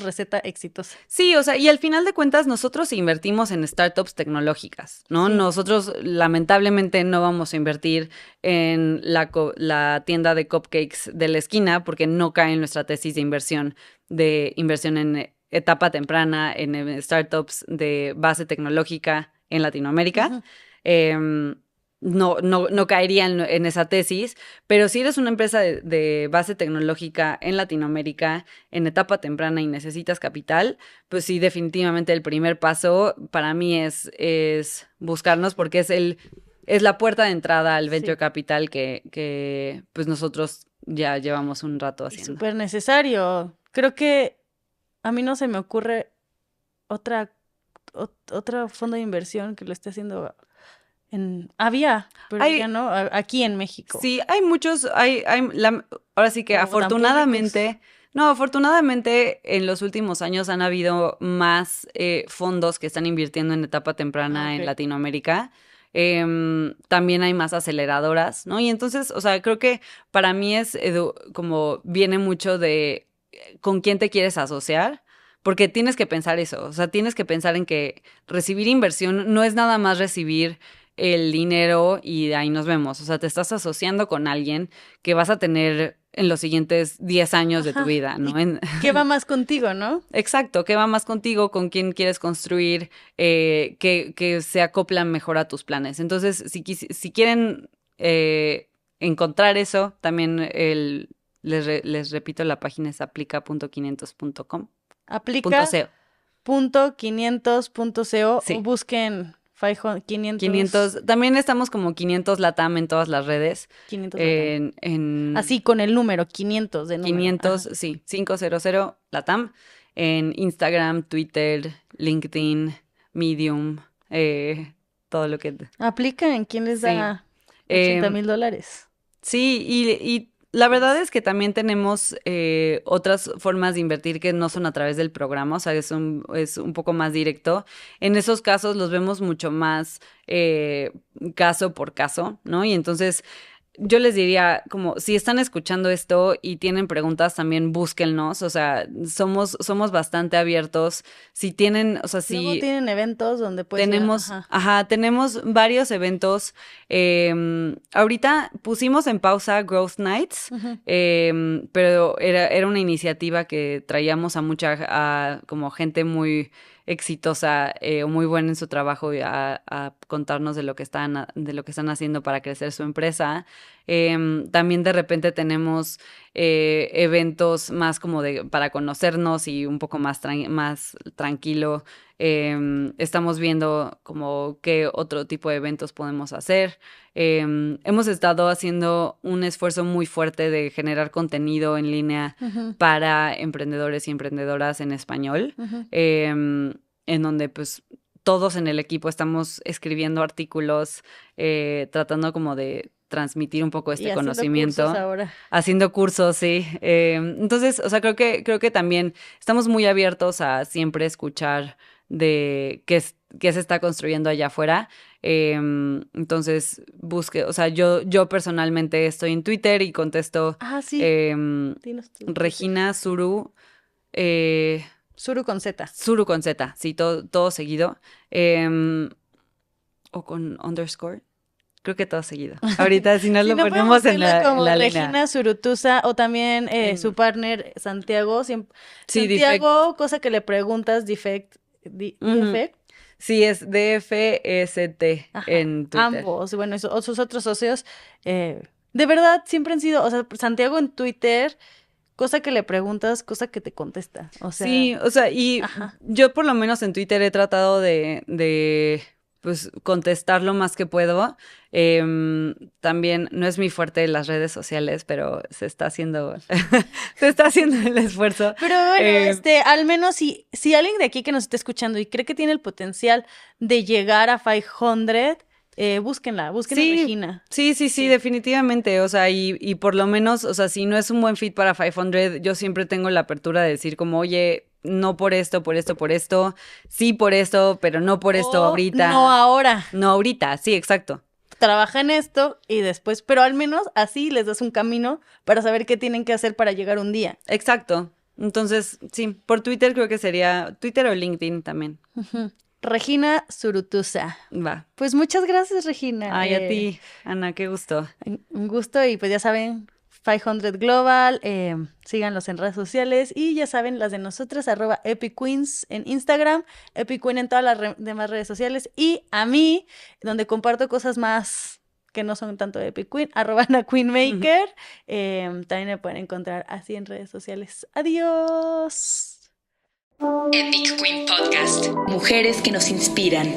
receta exitosa. Sí, o sea, y al final de cuentas nosotros invertimos en startups tecnológicas, ¿no? Sí. Nosotros lamentablemente no vamos a invertir en la tienda de cupcakes de la esquina porque no cae en nuestra tesis de inversión en etapa temprana, en startups de base tecnológica en Latinoamérica. No caería en esa tesis, pero si eres una empresa de base tecnológica en Latinoamérica, en etapa temprana y necesitas capital, pues sí, definitivamente el primer paso para mí es buscarnos porque es la puerta de entrada al venture capital que pues nosotros ya llevamos un rato haciendo. Súper necesario. Creo que a mí no se me ocurre otro fondo de inversión que lo esté haciendo. Pero ya no, aquí en México. Sí, hay muchos, ahora sí que afortunadamente en los últimos años han habido más fondos que están invirtiendo en etapa temprana en Latinoamérica. También hay más aceleradoras, ¿no? Y entonces, o sea, creo que para mí como viene mucho de con quién te quieres asociar. Porque tienes que pensar eso, o sea, tienes que pensar en que recibir inversión no es nada más recibir el dinero y de ahí nos vemos. O sea, te estás asociando con alguien que vas a tener en los siguientes 10 años de tu vida, ¿no? ¿Qué va más contigo, no? Exacto, ¿qué va más contigo? ¿Con quién quieres construir? Que se acoplan mejor a tus planes. Entonces, si quieren encontrar eso, también les repito, la página es aplica.500.com. Aplica.500.co sí. O busquen 500. También estamos como 500 Latam en todas las redes. 500 Latam. Así con el número, 500 de número. 500, sí, 500 Latam. En Instagram, Twitter, LinkedIn, Medium, todo lo que. Aplican, ¿quién les da $80,000? Sí, y la verdad es que también tenemos otras formas de invertir que no son a través del programa, o sea, es un poco más directo. En esos casos los vemos mucho más caso por caso, ¿no? Y entonces yo les diría, como, si están escuchando esto y tienen preguntas, también búsquennos, o sea, somos bastante abiertos. Si tienen, o sea, Luego tienen eventos donde pueden tenemos varios eventos. Ahorita pusimos en pausa Growth Nights, pero era una iniciativa que traíamos a como gente muy exitosa o muy buena en su trabajo a contarnos de lo que están haciendo para crecer su empresa. También de repente tenemos eventos más como para conocernos y un poco más tranquilo. Estamos viendo como qué otro tipo de eventos podemos hacer. Hemos estado haciendo un esfuerzo muy fuerte de generar contenido en línea para emprendedores y emprendedoras en español, en donde pues todos en el equipo estamos escribiendo artículos, tratando como de transmitir un poco este y conocimiento. Cursos ahora. Haciendo cursos, sí. Entonces, o sea, creo que también estamos muy abiertos a siempre escuchar de qué se está construyendo allá afuera. Entonces, o sea, yo personalmente estoy en Twitter y contesto Regina Suru. Suru con Z. Suru con Z, sí, todo seguido. O con underscore. Creo que todo seguido. Ahorita si no lo ponemos en la Regina línea. Surutusa o también su partner Santiago. Santiago, cosa que le preguntas, Defect. Sí, es DFST en Twitter. Ambos, bueno, o sus otros socios. De verdad, siempre han sido, o sea, Santiago en Twitter, cosa que le preguntas, cosa que te contesta. O sea, sí, o sea, y yo por lo menos en Twitter he tratado de pues contestar lo más que puedo. También no es muy fuerte las redes sociales, pero se está haciendo el esfuerzo. Pero bueno, al menos si alguien de aquí que nos esté escuchando y cree que tiene el potencial de llegar a 500, búsquenla, busquen a Regina. Sí, definitivamente. O sea, y por lo menos, o sea, si no es un buen fit para 500, yo siempre tengo la apertura de decir como, oye, no por esto, sí por esto, pero no por esto ahorita. No ahora. No ahorita, sí, exacto. Trabaja en esto y después, pero al menos así les das un camino para saber qué tienen que hacer para llegar un día. Exacto. Entonces, sí, por Twitter creo que sería Twitter o LinkedIn también. Regina Surutusa. Va. Pues muchas gracias, Regina. Ay, a ti, Ana, qué gusto. Un gusto y pues ya saben, 500 Global, síganlos en redes sociales y ya saben las de nosotras, @EpicQueens en Instagram, EpicQueen en todas las demás redes sociales y a mí, donde comparto cosas más que no son tanto de Epic Queen, @AnaQueenMaker, también me pueden encontrar así en redes sociales. Adiós. Epic Queen Podcast. Mujeres que nos inspiran.